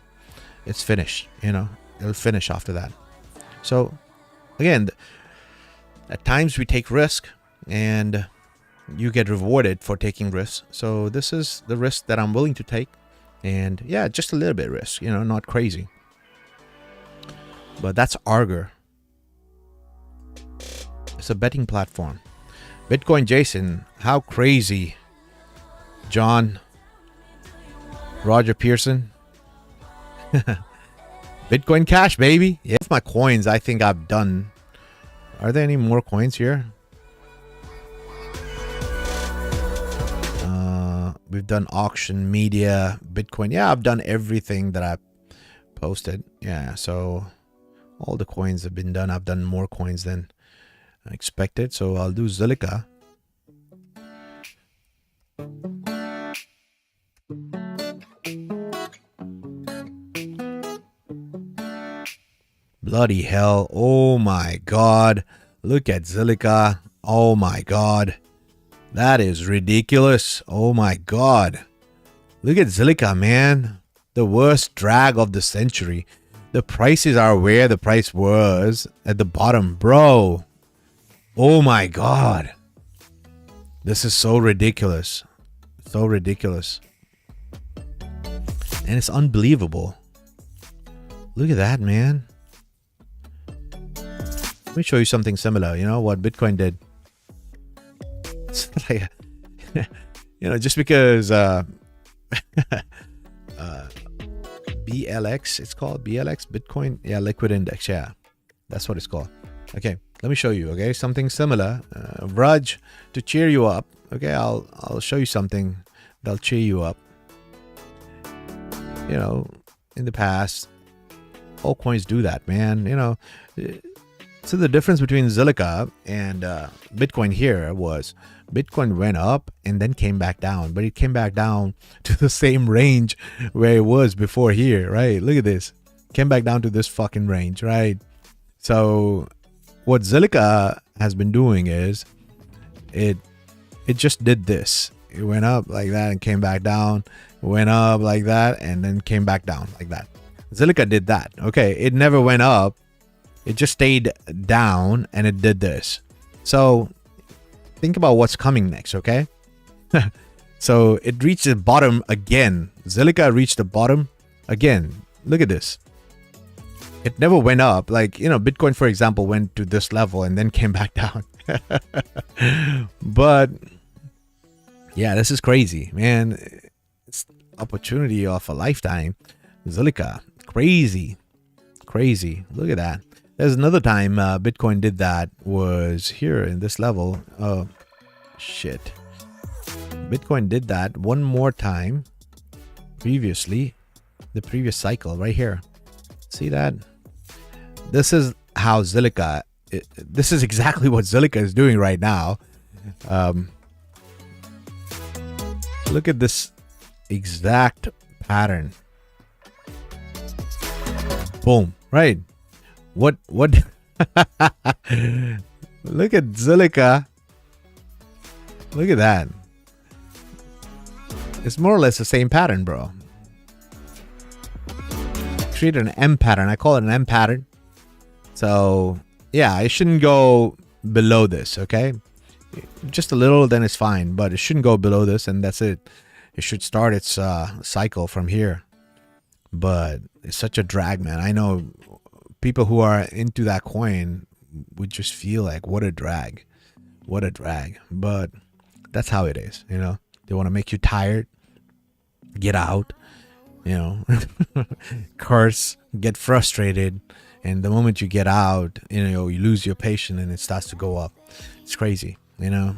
It's finished, you know, it'll finish after that. So again, at times we take risk and you get rewarded for taking risks. So this is the risk that I'm willing to take. And yeah, just a little bit risk, you know, not crazy. But that's Augur. It's a betting platform. Bitcoin Jason, how crazy. John, Roger Pearson. Bitcoin Cash, baby. Yeah, my coins, I think I've done. Are there any more coins here? We've done auction, media, Bitcoin. Yeah, I've done everything that I've posted. Yeah, so all the coins have been done. I've done more coins than expected. So I'll do Zilliqa. Bloody hell. Oh my God. Look at Zilliqa. Oh my God. That is ridiculous. Oh my God. Look at Zilliqa, man. The worst drag of the century. The prices are where the price was at the bottom, bro. Oh my God. This is so ridiculous. So ridiculous. And it's unbelievable. Look at that, man. Let me show you something similar. You know what Bitcoin did? It's like, you know, just because BLX, it's called BLX, Bitcoin, yeah, liquid index, yeah, that's what it's called. Okay, let me show you. Okay, something similar. Raj, to cheer you up. Okay, I'll show you something that'll cheer you up. You know, in the past, all coins do that, man. You know, so the difference between Zilliqa and Bitcoin here was Bitcoin went up and then came back down, but it came back down to the same range where it was before here, right? Look at this. Came back down to this fucking range, right? So what Zilliqa has been doing is it just did this. It went up like that and came back down, went up like that and then came back down like that. Zilliqa did that. Okay, it never went up. It just stayed down and it did this. So think about what's coming next, okay? So it reached the bottom again. Zilliqa reached the bottom again. Look at this. It never went up. Like, you know, Bitcoin, for example, went to this level and then came back down. But yeah, this is crazy, man. It's opportunity of a lifetime. Zilliqa, crazy. Crazy. Look at that. There's another time Bitcoin did that, was here in this level. Oh, shit. Bitcoin did that one more time previously, the previous cycle right here. See that? This is how Zilliqa, this is exactly what Zilliqa is doing right now. Look at this exact pattern. Boom, right? What look at Zilliqa. Look at that. It's more or less the same pattern, bro. Create an M pattern. I call it an M pattern. So yeah, it shouldn't go below this, okay? Just a little, then it's fine, but it shouldn't go below this, and that's it. It should start its cycle from here. But it's such a drag, man. I know people who are into that coin would just feel like, what a drag. What a drag. But that's how it is, you know. They want to make you tired. Get out, you know. Curse, get frustrated. And the moment you get out, you know, you lose your patience and it starts to go up. It's crazy, you know.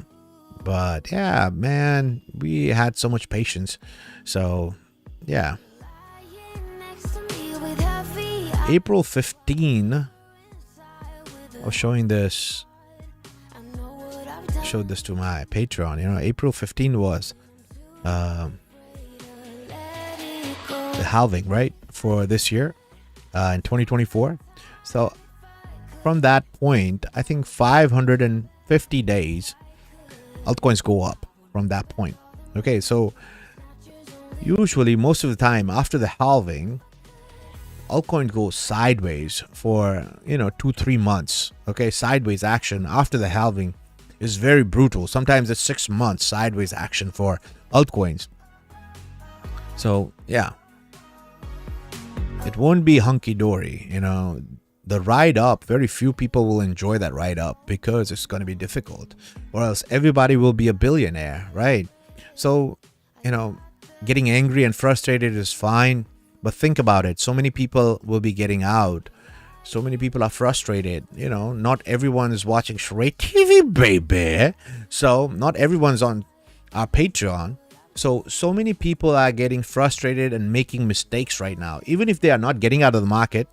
But yeah, man, we had so much patience. So yeah. April 15, I was showing this, showed this to my Patreon. You know, April 15 was the halving, right, for this year in 2024. So from that point, I think 550 days altcoins go up from that point. Okay, so Usually, most of the time after the halving, altcoin goes sideways for 2-3 months. Okay, sideways action after the halving is very brutal. Sometimes it's 6 months sideways action for altcoins. So yeah, it won't be hunky-dory. The ride up, very few people will enjoy that ride up because it's going to be difficult, or else everybody will be a billionaire, right? So getting angry and frustrated is fine, but think about it. So many people will be getting out. So many people are frustrated. Not everyone is watching ShrayTV, baby. So not everyone's on our Patreon. So many people are getting frustrated and making mistakes right now. Even if they are not getting out of the market,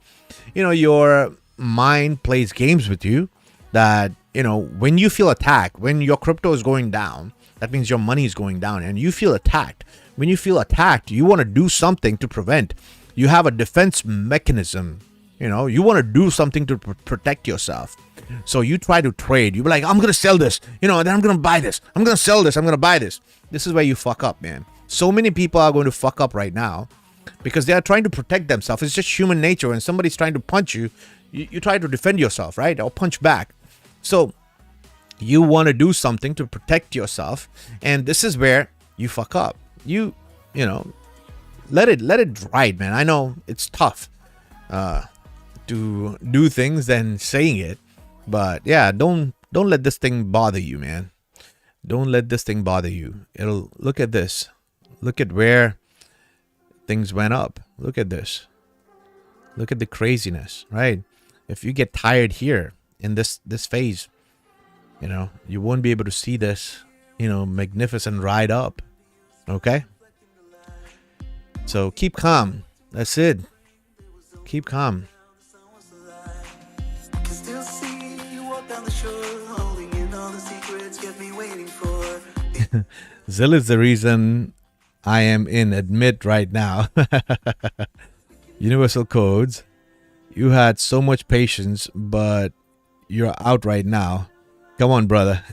your mind plays games with you that, when you feel attacked, when your crypto is going down, that means your money is going down and you feel attacked. When you feel attacked, you want to do something to prevent. You have a defense mechanism. You want to do something to protect yourself. So you try to trade. You be like, I'm going to sell this, then I'm going to buy this. I'm going to sell this. I'm going to buy this. This is where you fuck up, man. So many people are going to fuck up right now because they are trying to protect themselves. It's just human nature. When somebody's trying to punch you, you try to defend yourself, right? Or punch back. So you want to do something to protect yourself. And this is where you fuck up. You let it ride, man. I know it's tough to do things than saying it. But yeah, don't let this thing bother you, man. Don't let this thing bother you. Look at this. Look at where things went up. Look at this. Look at the craziness, right? If you get tired here in this phase, you won't be able to see this, magnificent ride up. Okay? So keep calm. That's it. Keep calm. Zill is the reason I am in admit right now. Universal codes. You had so much patience, but you're out right now. Come on, brother.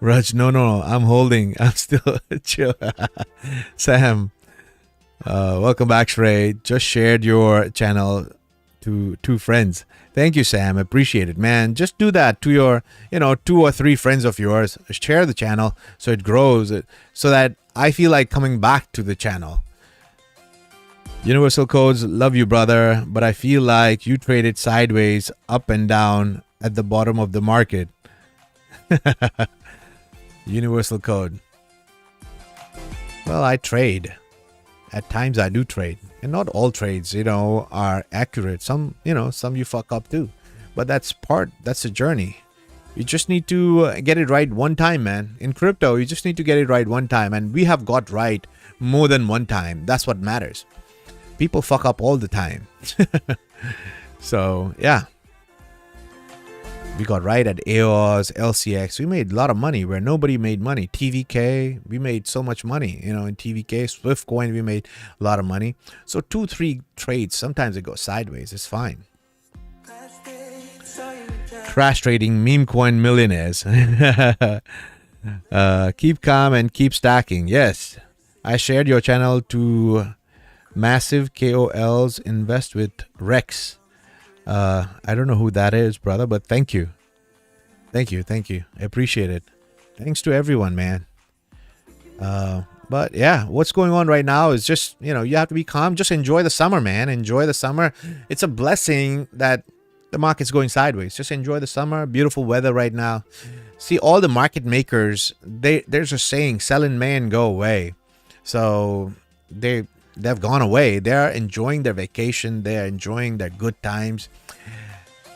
Raj, no. I'm holding. I'm still chill. Sam, welcome back, Shray. Just shared your channel to 2 friends. Thank you, Sam. Appreciate it, man. Just do that to your, 2 or 3 friends of yours. Share the channel so it grows, so that I feel like coming back to the channel. Universal codes, love you, brother, but I feel like you traded sideways, up and down at the bottom of the market. Universal code. Well, I trade. At times I do trade. And not all trades, are accurate. Some you fuck up too. But that's the journey. You just need to get it right one time, man. In crypto, you just need to get it right one time. And we have got right more than one time. That's what matters. People fuck up all the time. So, yeah. We got right at AOS, LCX. We made a lot of money where nobody made money. TVK, we made so much money. In TVK, Swiftcoin, we made a lot of money. So 2-3 trades, sometimes it goes sideways. It's fine. Crash trading, meme coin millionaires. Keep calm and keep stacking. Yes, I shared your channel to massive KOLs. Invest with Rex. I don't know who that is, brother, but thank you. Thank you. I appreciate it. Thanks to everyone, man. But yeah, what's going on right now is just, you have to be calm. Just enjoy the summer, man. Enjoy the summer. It's a blessing that the market's going sideways. Just enjoy the summer. Beautiful weather right now. See, all the market makers, there's a saying, sell in May and go away. So they've gone away. They're enjoying their vacation. They're enjoying their good times,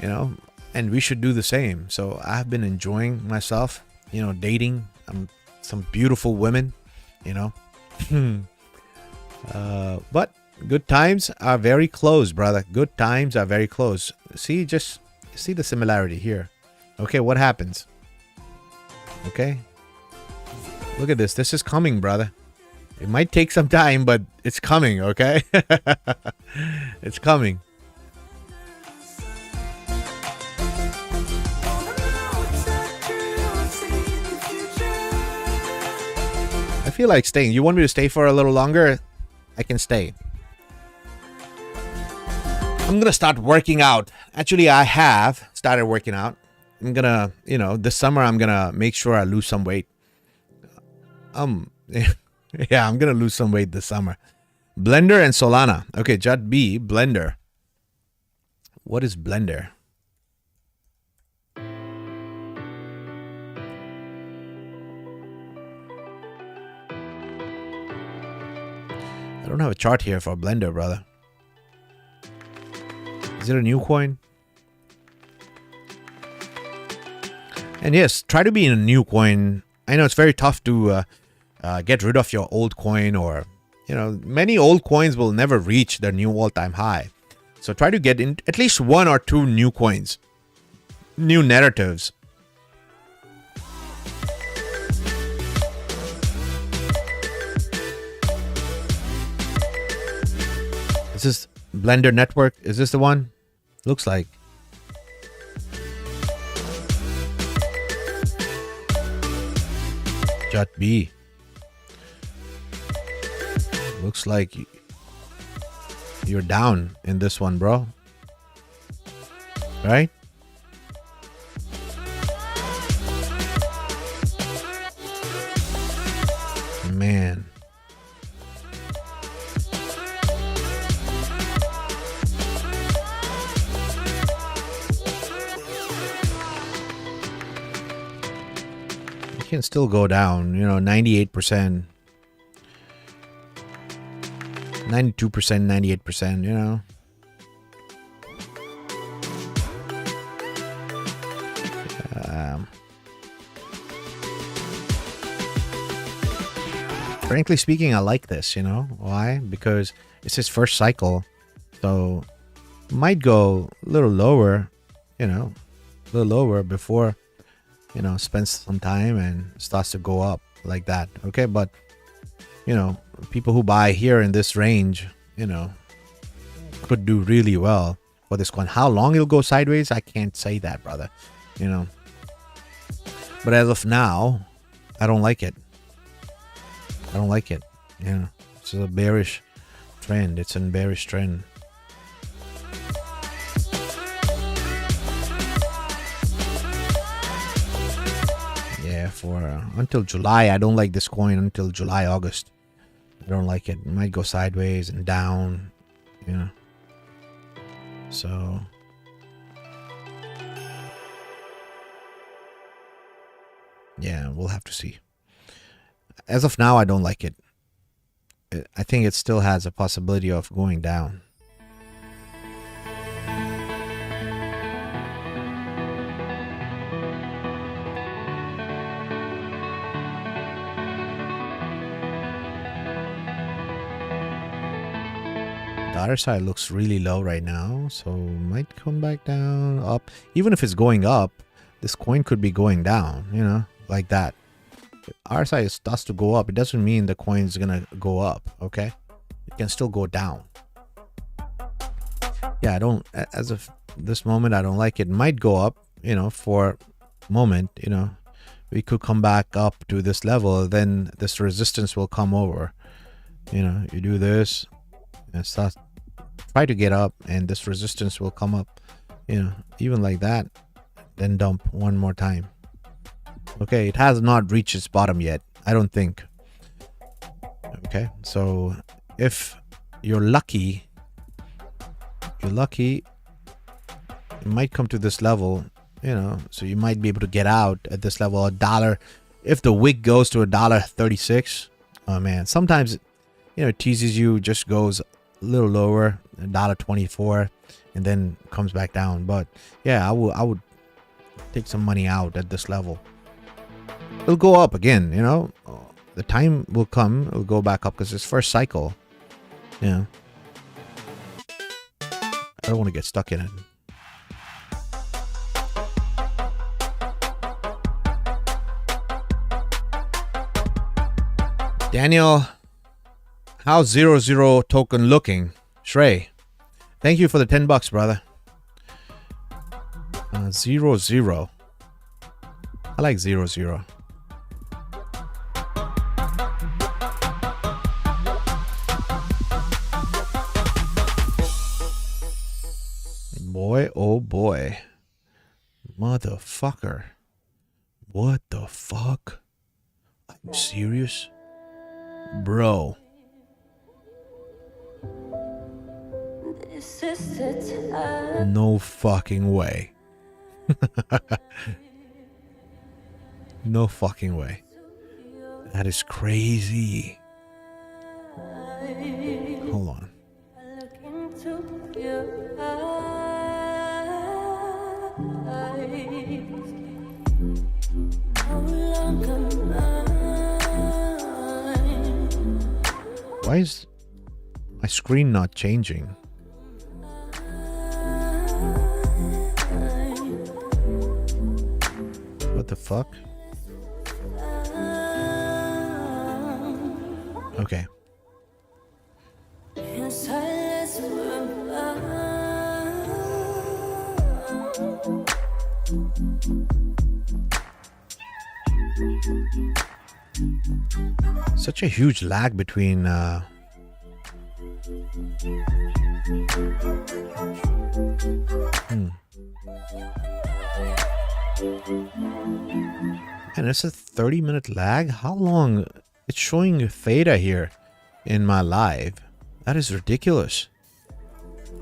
and we should do the same. So I've been enjoying myself, dating some beautiful women, but good times are very close, brother. Good times are very close. See, just see the similarity here. Okay, what happens? Okay, look at this. This is coming, brother. It might take some time, but it's coming, okay? It's coming. feel like staying. You want me to stay for a little longer? I can stay. I'm gonna start working out. Actually, I have started working out. I'm gonna, you know, this summer I'm gonna make sure I lose some weight. Yeah, I'm gonna lose some weight this summer. Blendr and Solana. Okay, Jut B, Blendr. What is Blendr? I don't have a chart here for Blendr, brother. Is it a new coin? And yes, try to be in a new coin. I know it's very tough to get rid of your old coin, or, you know, many old coins will never reach their new all-time high. So try to get in at least 1 or 2 new coins, new narratives. Is this Blendr network? Is this the one? Looks like. Jut B. Looks like you're down in this one, bro. Right? Man. Can still go down, you know, 98%, 92%, 98%, you know. Frankly speaking, I like this, you know. Why? Because it's his first cycle, so might go a little lower, you know, a little lower before, you know, spends some time and starts to go up like that. Okay, but, you know, people who buy here in this range, you know, could do really well for this coin. How long it'll go sideways, I can't say that, brother, you know. But as of now, I don't like it. I don't like it. You know, it's a bearish trend. It's a bearish trend. For until July, I don't like this coin until July, August. I don't like it. It might go sideways and down, you know. So yeah, we'll have to see. As of now, I don't like it. I think it still has a possibility of going down. The other side looks really low right now, so might come back down, up. Even if it's going up, this coin could be going down, you know, like that. Our side starts to go up, it doesn't mean the coin's gonna go up. Okay, it can still go down. Yeah, I don't, as of this moment, I don't like it. Might go up, you know, for a moment, you know. We could come back up to this level, then this resistance will come over. You know, you do this and start, try to get up, and this resistance will come up, you know, even like that, then dump one more time. Okay, it has not reached its bottom yet, I don't think. Okay, so if you're lucky, it might come to this level, you know, so you might be able to get out at this level. $1, if the wick goes to $1.36, oh man, sometimes, you know, it teases you, just goes a little lower, $1.24, and then comes back down. But yeah, I would take some money out at this level. It'll go up again, you know, the time will come, it'll go back up because it's first cycle. Yeah, I don't want to get stuck in it. Daniel, how's 00 token looking? Shray, thank you for the $10, brother. 00. I like 00. oh boy. Motherfucker. What the fuck? Are you serious? Bro. No fucking way. No fucking way. That is crazy. Hold on. Why is my screen not changing? What the fuck? Okay. Such a huge lag between And it's a 30-minute lag? How long? It's showing Theta here in my live. That is ridiculous.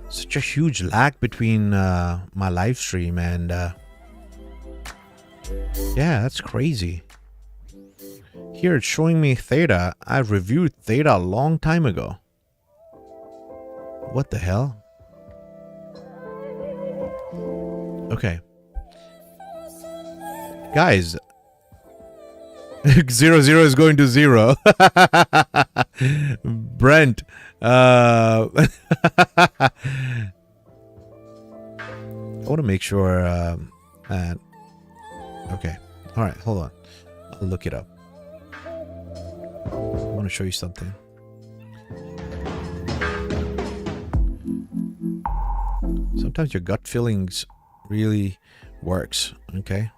Such a huge lag between my live stream and yeah, that's crazy. Here it's showing me Theta. I reviewed Theta a long time ago. What the hell? Okay. Guys. 0 is going to 0. Brent. I want to make sure that... Okay. Alright, hold on. I'll look it up. I want to show you something. Sometimes your gut feelings really works, okay?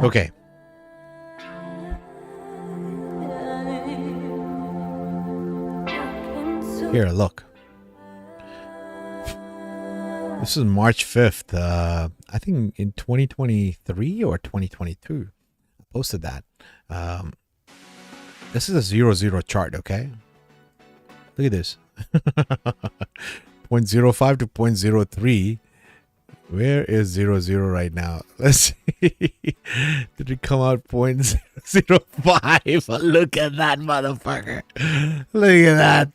Okay. Here, look. This is March 5th. I think in 2023 or 2022. I posted that. This is a 0-0 chart, okay? Look at this. 0.05 to 0.03. Where is 0 right now? Let's see. Did it come out 0.05? Look at that motherfucker. Look at that.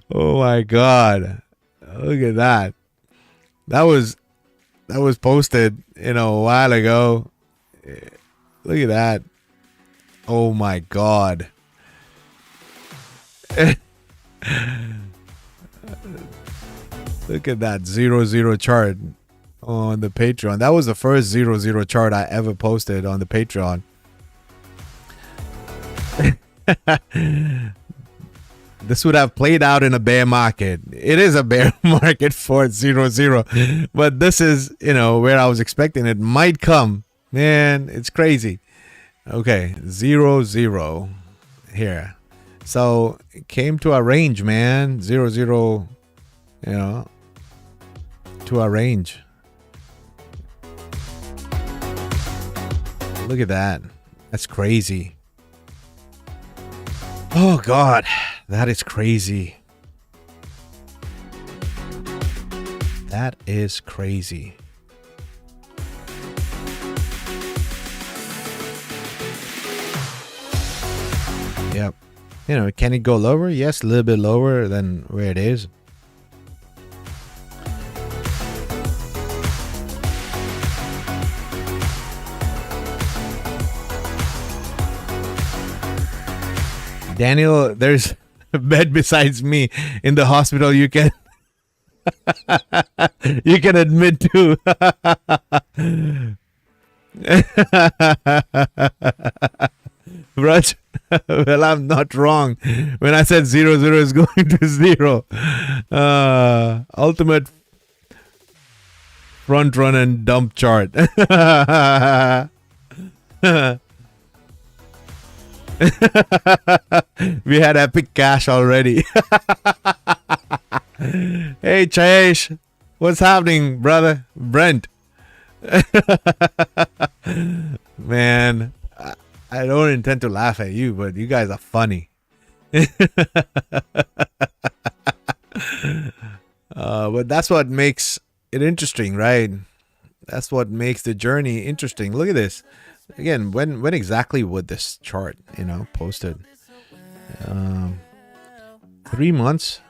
Oh my god. Look at that. That was posted, a while ago. Look at that. Oh my god. Look at that 0-0 chart on the Patreon. That was the first 0-0 chart I ever posted on the Patreon. This would have played out in a bear market. It is a bear market for 0-0, but this is, where I was expecting it might come. Man, it's crazy. Okay, 0-0 here. So it came to a range, man. 0-0, to a range. Look at that. That's crazy. Oh god, that is crazy. That is crazy. Yep. You know, can it go lower? Yes, a little bit lower than where it is. Daniel, there's a bed besides me in the hospital you can you can admit to. Raj, well, I'm not wrong when I said 0, 0 is going to 0. Ultimate front run and dump chart. We had epic cash already. Hey Chayesh, what's happening, brother? Brent. Man, I don't intend to laugh at you, but you guys are funny. But that's what makes it interesting, right? That's what makes the journey interesting. Look at this. Again, when exactly would this chart, you know, posted? 3 months?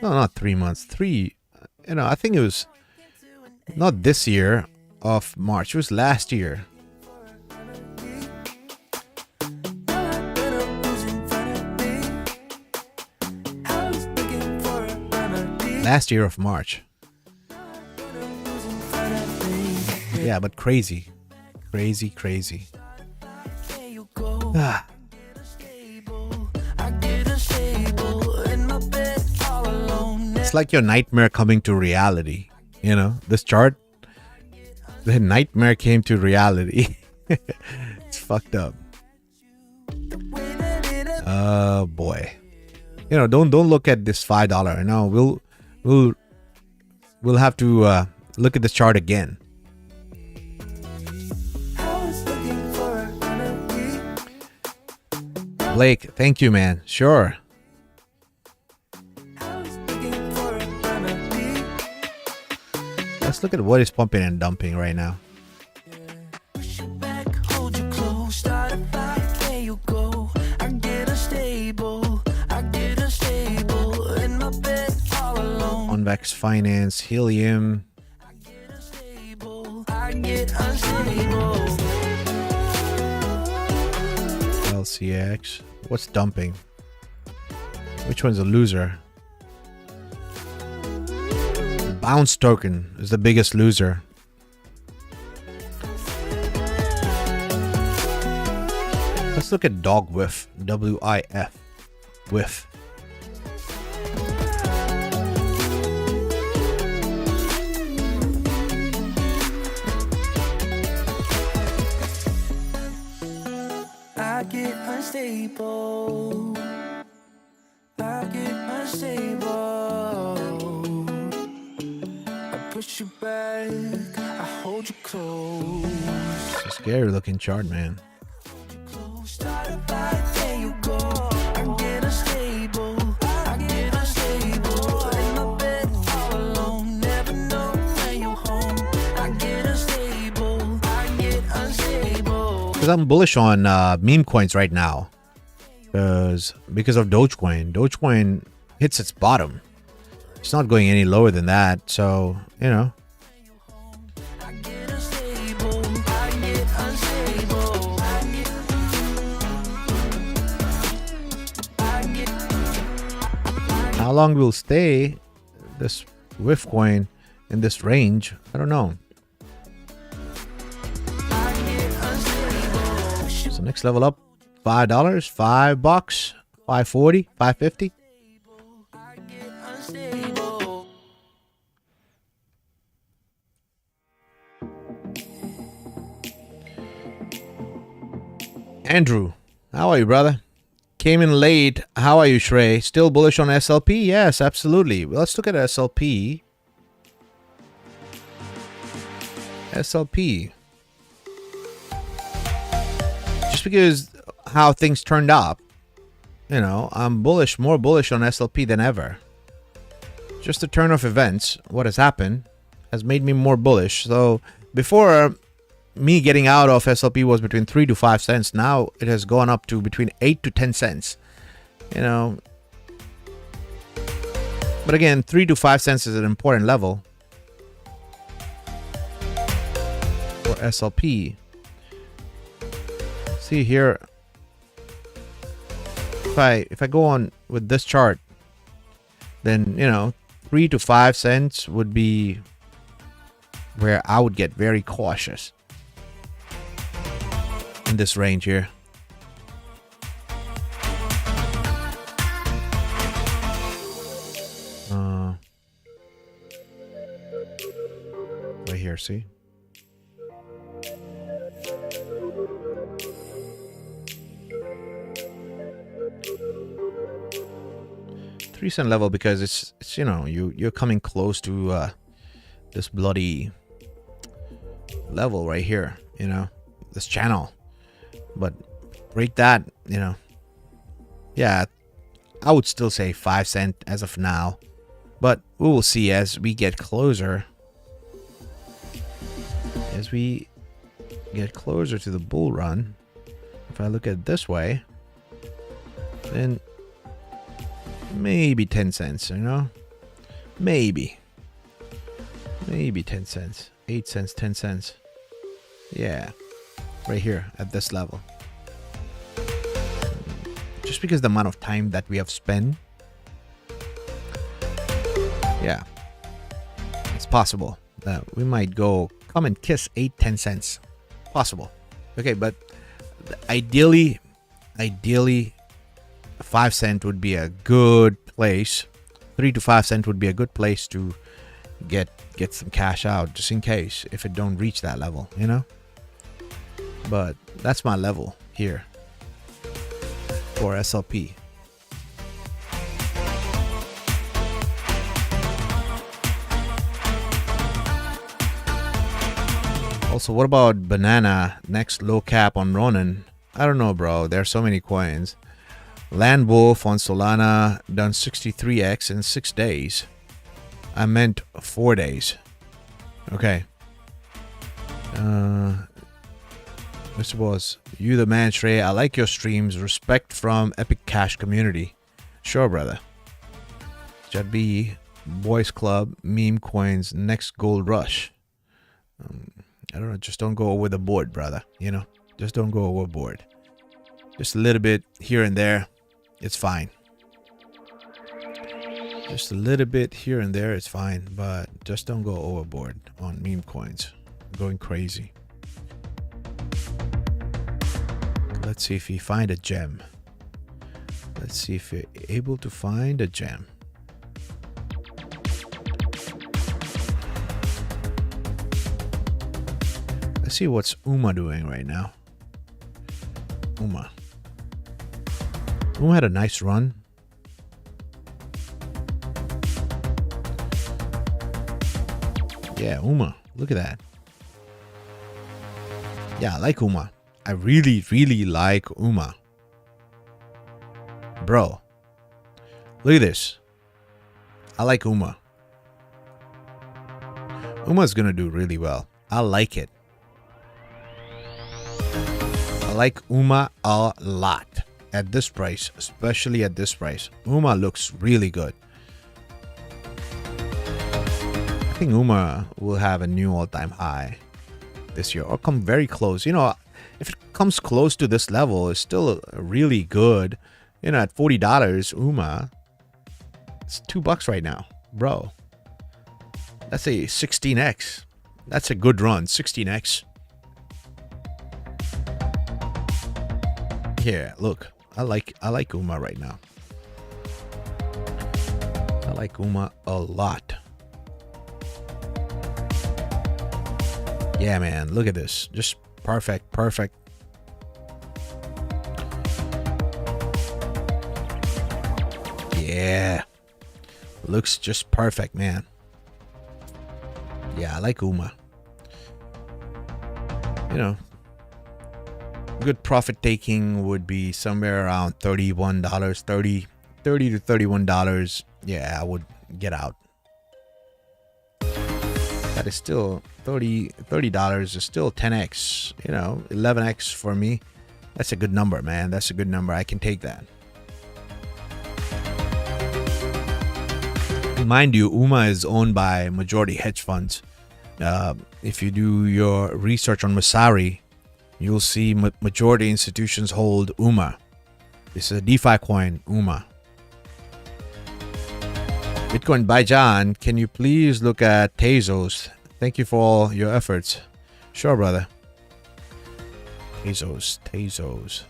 No, not 3 months. You know, I think it was not this year of March. It was last year. Last year of March. Yeah, but crazy. Crazy. Ah. It's like your nightmare coming to reality. You know, this chart, the nightmare came to reality. It's fucked up. Oh boy. You know, don't look at this $5. No, we'll have to look at this chart again. Blake, thank you, man. Sure. Let's look at what is pumping and dumping right now. Convex Finance, Helium. LCX. What's dumping? Which one's a loser? Bounce token is the biggest loser. Let's look at Dogwifhat. W-I-F. Whiff. I get unstable. I get unstable. I push you back. I hold you close. It's a scary looking chart, man. Because I'm bullish on meme coins right now, because of Dogecoin. Dogecoin hits its bottom. It's not going any lower than that, so you know. How long will stay this Whiff coin in this range? I don't know. So next level up, $5, $5, $5.40, $5.50. Andrew, how are you, brother? Came in late. How are you, Shray? Still bullish on SLP? Yes, absolutely. Well, let's look at SLP. SLP. Just because how things turned up, you know, I'm bullish, more bullish on SLP than ever. just the turn of events, what has happened, has made me more bullish. So before, me getting out of SLP was between 3 to 5 cents. Now it has gone up to between 8 to 10 cents. You know, but again, 3 to 5 cents is an important level for SLP. See here, if I go on with this chart, then, you know, 3 to 5 cents would be where I would get very cautious in this range here. Right here, see? $0.03 level, because it's you know, you're coming close to this bloody level right here, you know, this channel. But break that, you know, yeah, I would still say 5 cents as of now, but we will see as we get closer. As we get closer to the bull run, if I look at it this way, then maybe 10 cents, you know, maybe 10 cents, 8 cents, 10 cents. Yeah, right here at this level. Just because the amount of time that we have spent, yeah, it's possible that we might go come and kiss 8-10 cents. Possible. Okay, but ideally 5 cent would be a good place. 3 to 5 cent would be a good place to get some cash out, just in case if it don't reach that level, you know. But that's my level here for SLP. Also, what about banana? Next low cap on Ronin. I don't know, bro. There's so many coins. Land Wolf on Solana done 63x in 6 days. I meant 4 days. Okay. Mr. Boss, you the man, Shrey. I like your streams. Respect from Epic Cash community. Sure, brother. Jad B, Boys Club, meme coins, next gold rush. I don't know, just don't go over the board, brother. You know, just don't go overboard. Just a little bit here and there, it's fine. Just a little bit here and there, it's fine. But just don't go overboard on meme coins. Going crazy. Let's see if we find a gem. Let's see if we're able to find a gem. Let's see what's UMA doing right now. UMA had a nice run. Yeah, UMA. Look at that. Yeah, I like UMA. I really, really like UMA. Bro. Look at this. I like UMA. UMA's gonna do really well. I like it. I like UMA a lot. At this price, especially at this price. UMA looks really good. I think UMA will have a new all-time high this year, or come very close. You know, if it comes close to this level, it's still really good. You know, at $40, UMA, it's $2 right now, bro. That's a 16x. That's a good run, 16x. Yeah, look, I like UMA right now. I like UMA a lot. Yeah, man, look at this. Just perfect. Yeah. Looks just perfect, man. Yeah, I like UMA. You know, good profit taking would be somewhere around $31, $30 to $31. Yeah, I would get out. That is still $30 is still 10x, you know, 11x for me. That's a good number, man. That's a good number. I can take that. Mind you, UMA is owned by majority hedge funds. If you do your research on Masari, you'll see majority institutions hold UMA. This is a DeFi coin, UMA. Bitcoin Baijan, can you please look at Tezos? Thank you for all your efforts. Sure, brother. Tezos.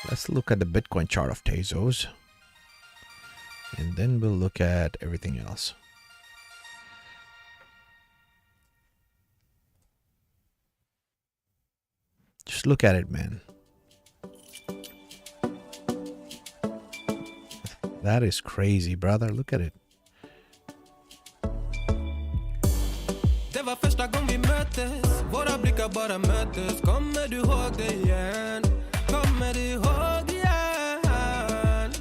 Let's look at the Bitcoin chart of Tezos. And then we'll look at everything else. Just look at it, man. That is crazy, brother. Look at it. Det var första gången vi möttes. Våra blickar bara möttes. Kommer du ihåg det igen? Kommer du ihåg igen?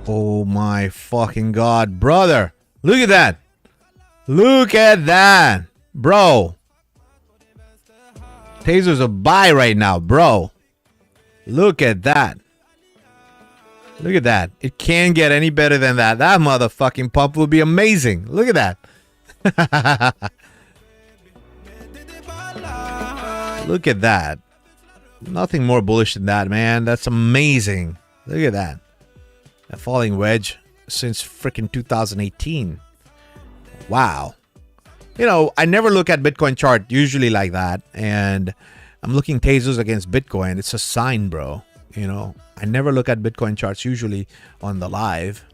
Oh my fucking god, brother. Look at that. Look at that, bro. Tezos a buy right now, bro. Look at that. Look at that. It can't get any better than that. That motherfucking pump will be amazing. Look at that. Look at that. Nothing more bullish than that, man. That's amazing. Look at that. A falling wedge since freaking 2018. Wow. You know, I never look at Bitcoin chart usually like that. And I'm looking Tezos against Bitcoin. It's a sign, bro. You know, I never look at Bitcoin charts usually on the live.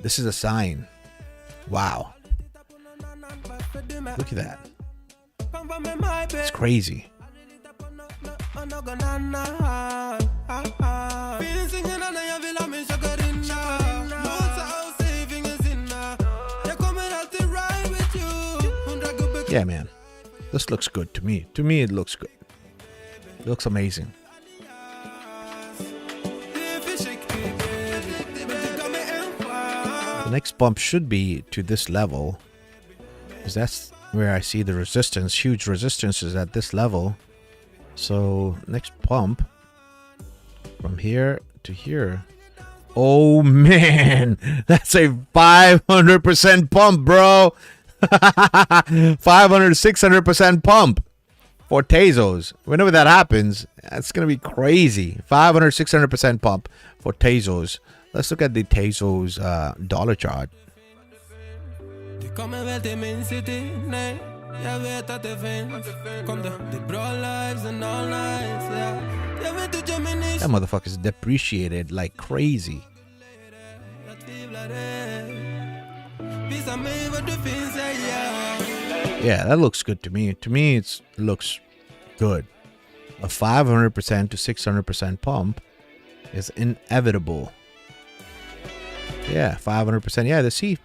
This is a sign. Wow. Look at that. It's crazy. Yeah, man. This looks good to me. To me, it looks good. It looks amazing. The next bump should be to this level, because that's where I see the resistance. Huge resistance is at this level. So next pump from here to here. Oh man, that's a 500% pump, bro. 500-600% pump for Tezos. Whenever that happens, that's gonna be crazy. 500-600% pump for Tezos. Let's look at the Tezos dollar chart. That motherfucker's depreciated like crazy. Yeah, that looks good to me. To me, it looks good. A 500% to 600% pump is inevitable. Yeah, 500%. Yeah, the C.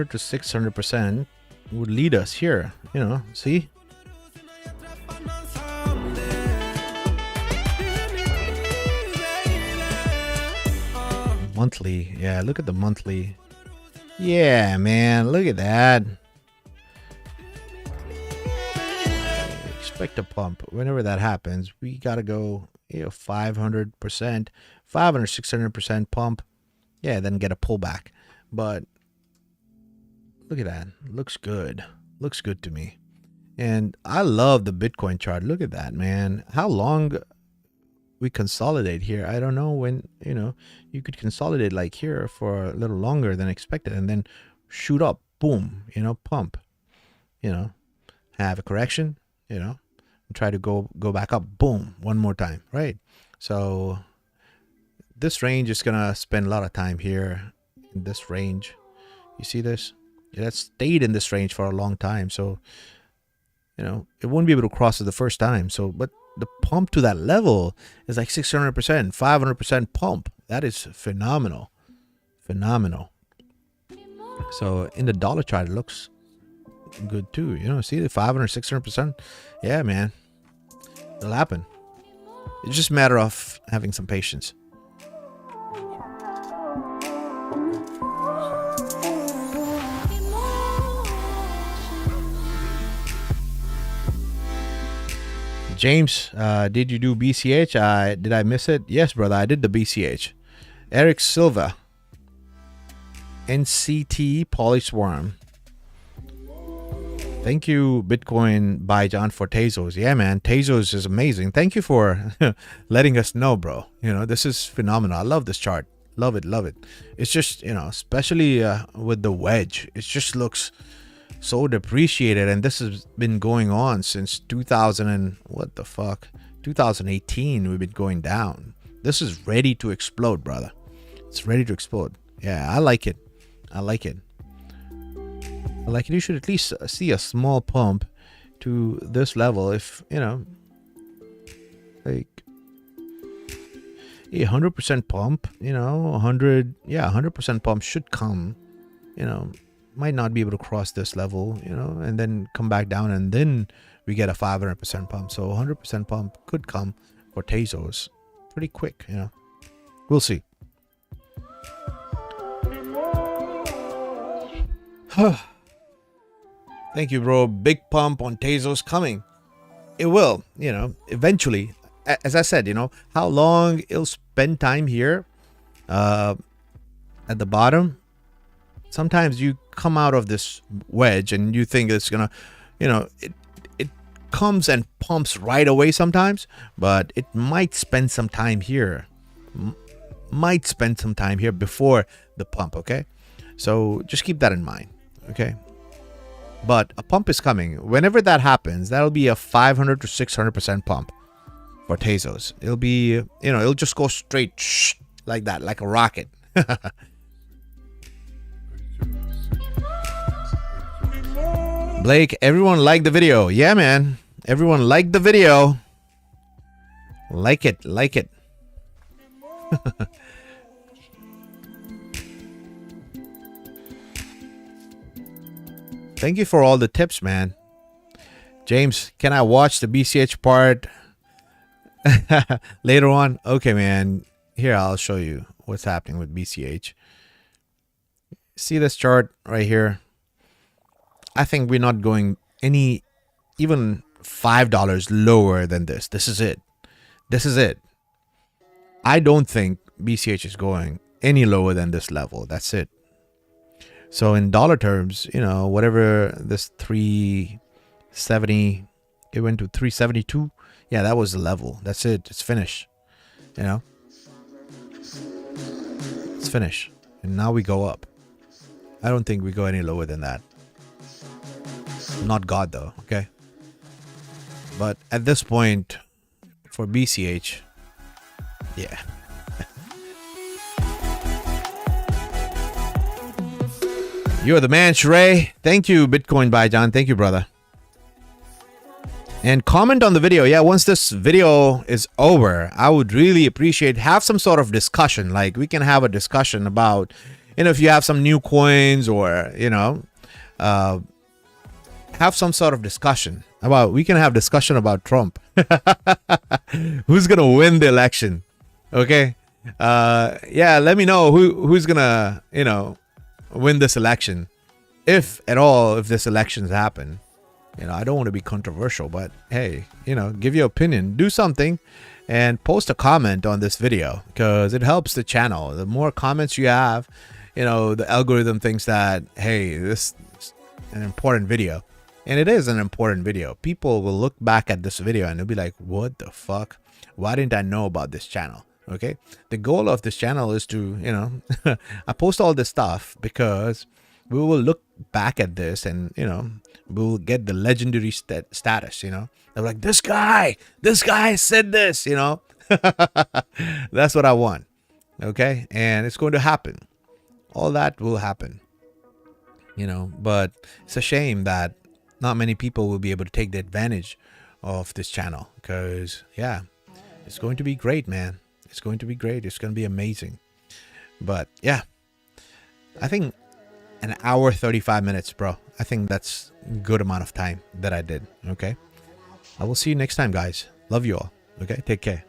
To 600% would lead us here, you know. See, monthly. Yeah, look at the monthly. Yeah, man, look at that. Expect a pump. Whenever that happens, we gotta go, you know, 500%, 500-600% pump. Yeah, then get a pullback. But look at that. Looks good. Looks good to me. And I love the Bitcoin chart. Look at that, man. How long we consolidate here. I don't know when, you know, you could consolidate like here for a little longer than expected and then shoot up. Boom. You know, pump. You know, have a correction, you know, and try to go back up. Boom. One more time. Right. So this range is going to spend a lot of time here in this range. You see this? It has stayed in this range for a long time. So, you know, it won't be able to cross it the first time. So, but the pump to that level is like 600%, 500% pump. That is phenomenal. Phenomenal. So in the dollar chart, it looks good too. You know, see the 500, 600%. Yeah, man. It'll happen. It's just a matter of having some patience. James, did you do BCH? Did I miss it? Yes, brother, I did the BCH. Eric Silva, NCT Polyswarm. Thank you, Bitcoin by John, for Tezos. Yeah, man, Tezos is amazing. Thank you for letting us know, bro. You know, this is phenomenal. I love this chart. Love it, love it. It's just, you know, especially with the wedge, it just looks so depreciated, and this has been going on since 2000 and what the fuck, 2018. We've been going down. This is ready to explode, brother. It's ready to explode. Yeah, I like it. I like it. I like it. You should at least see a small pump to this level. If you know, like 100% pump, you know, 100, yeah, 100% pump should come, you know. Might not be able to cross this level, you know, and then come back down, and then we get a 500% pump. So 100% pump could come for Tezos pretty quick, you know. We'll see. Thank you, bro. Big pump on Tezos coming. It will, you know, eventually. As I said, you know, how long it'll spend time here at the bottom. Sometimes you come out of this wedge and you think it's gonna, you know, it comes and pumps right away sometimes, but it might spend some time here. Might spend some time here before the pump, okay? So just keep that in mind, okay? But a pump is coming. Whenever that happens, that'll be a 500 to 600% pump for Tezos. It'll be, you know, it'll just go straight like that, like a rocket. Blake, everyone liked the video. Yeah, man. Everyone liked the video. Like it. Like it. Thank you for all the tips, man. James, can I watch the BCH part later on? Okay, man. Here, I'll show you what's happening with BCH. See this chart right here? I think we're not going any, even $5 lower than this. This is it. This is it. I don't think BCH is going any lower than this level. That's it. So in dollar terms, you know, whatever this 370, it went to 372. Yeah, that was the level. That's it. It's finished. You know, it's finished. And now we go up. I don't think we go any lower than that. Not God though, okay? But at this point, for BCH, yeah. You're the man, Shrey. Thank you, Bitcoin by John. Thank you, brother. And comment on the video. Yeah, once this video is over, I would really appreciate, have some sort of discussion. Like, we can have a discussion about, you know, if you have some new coins, or, you know, have some sort of discussion about, we can have discussion about Trump. Who's gonna win the election? Okay. Yeah, let me know who's gonna, you know, win this election, if at all, if this elections happen. You know, I don't want to be controversial, but hey, you know, give your opinion, do something, and post a comment on this video, because it helps the channel. The more comments you have, you know, the algorithm thinks that, hey, this is an important video. And it is an important video. People will look back at this video and they'll be like, what the fuck? Why didn't I know about this channel? Okay. The goal of this channel is to, you know, I post all this stuff because we will look back at this and, you know, we'll get the legendary status, you know. They're like, this guy said this, you know. That's what I want. Okay. And it's going to happen. All that will happen. you know, but it's a shame that not many people will be able to take the advantage of this channel, because yeah, it's going to be great, man. It's going to be great. It's going to be amazing. But yeah, I think an hour 35 minutes, bro. I think that's a good amount of time that I did. Okay, I will see you next time, guys. Love you all. Okay, take care.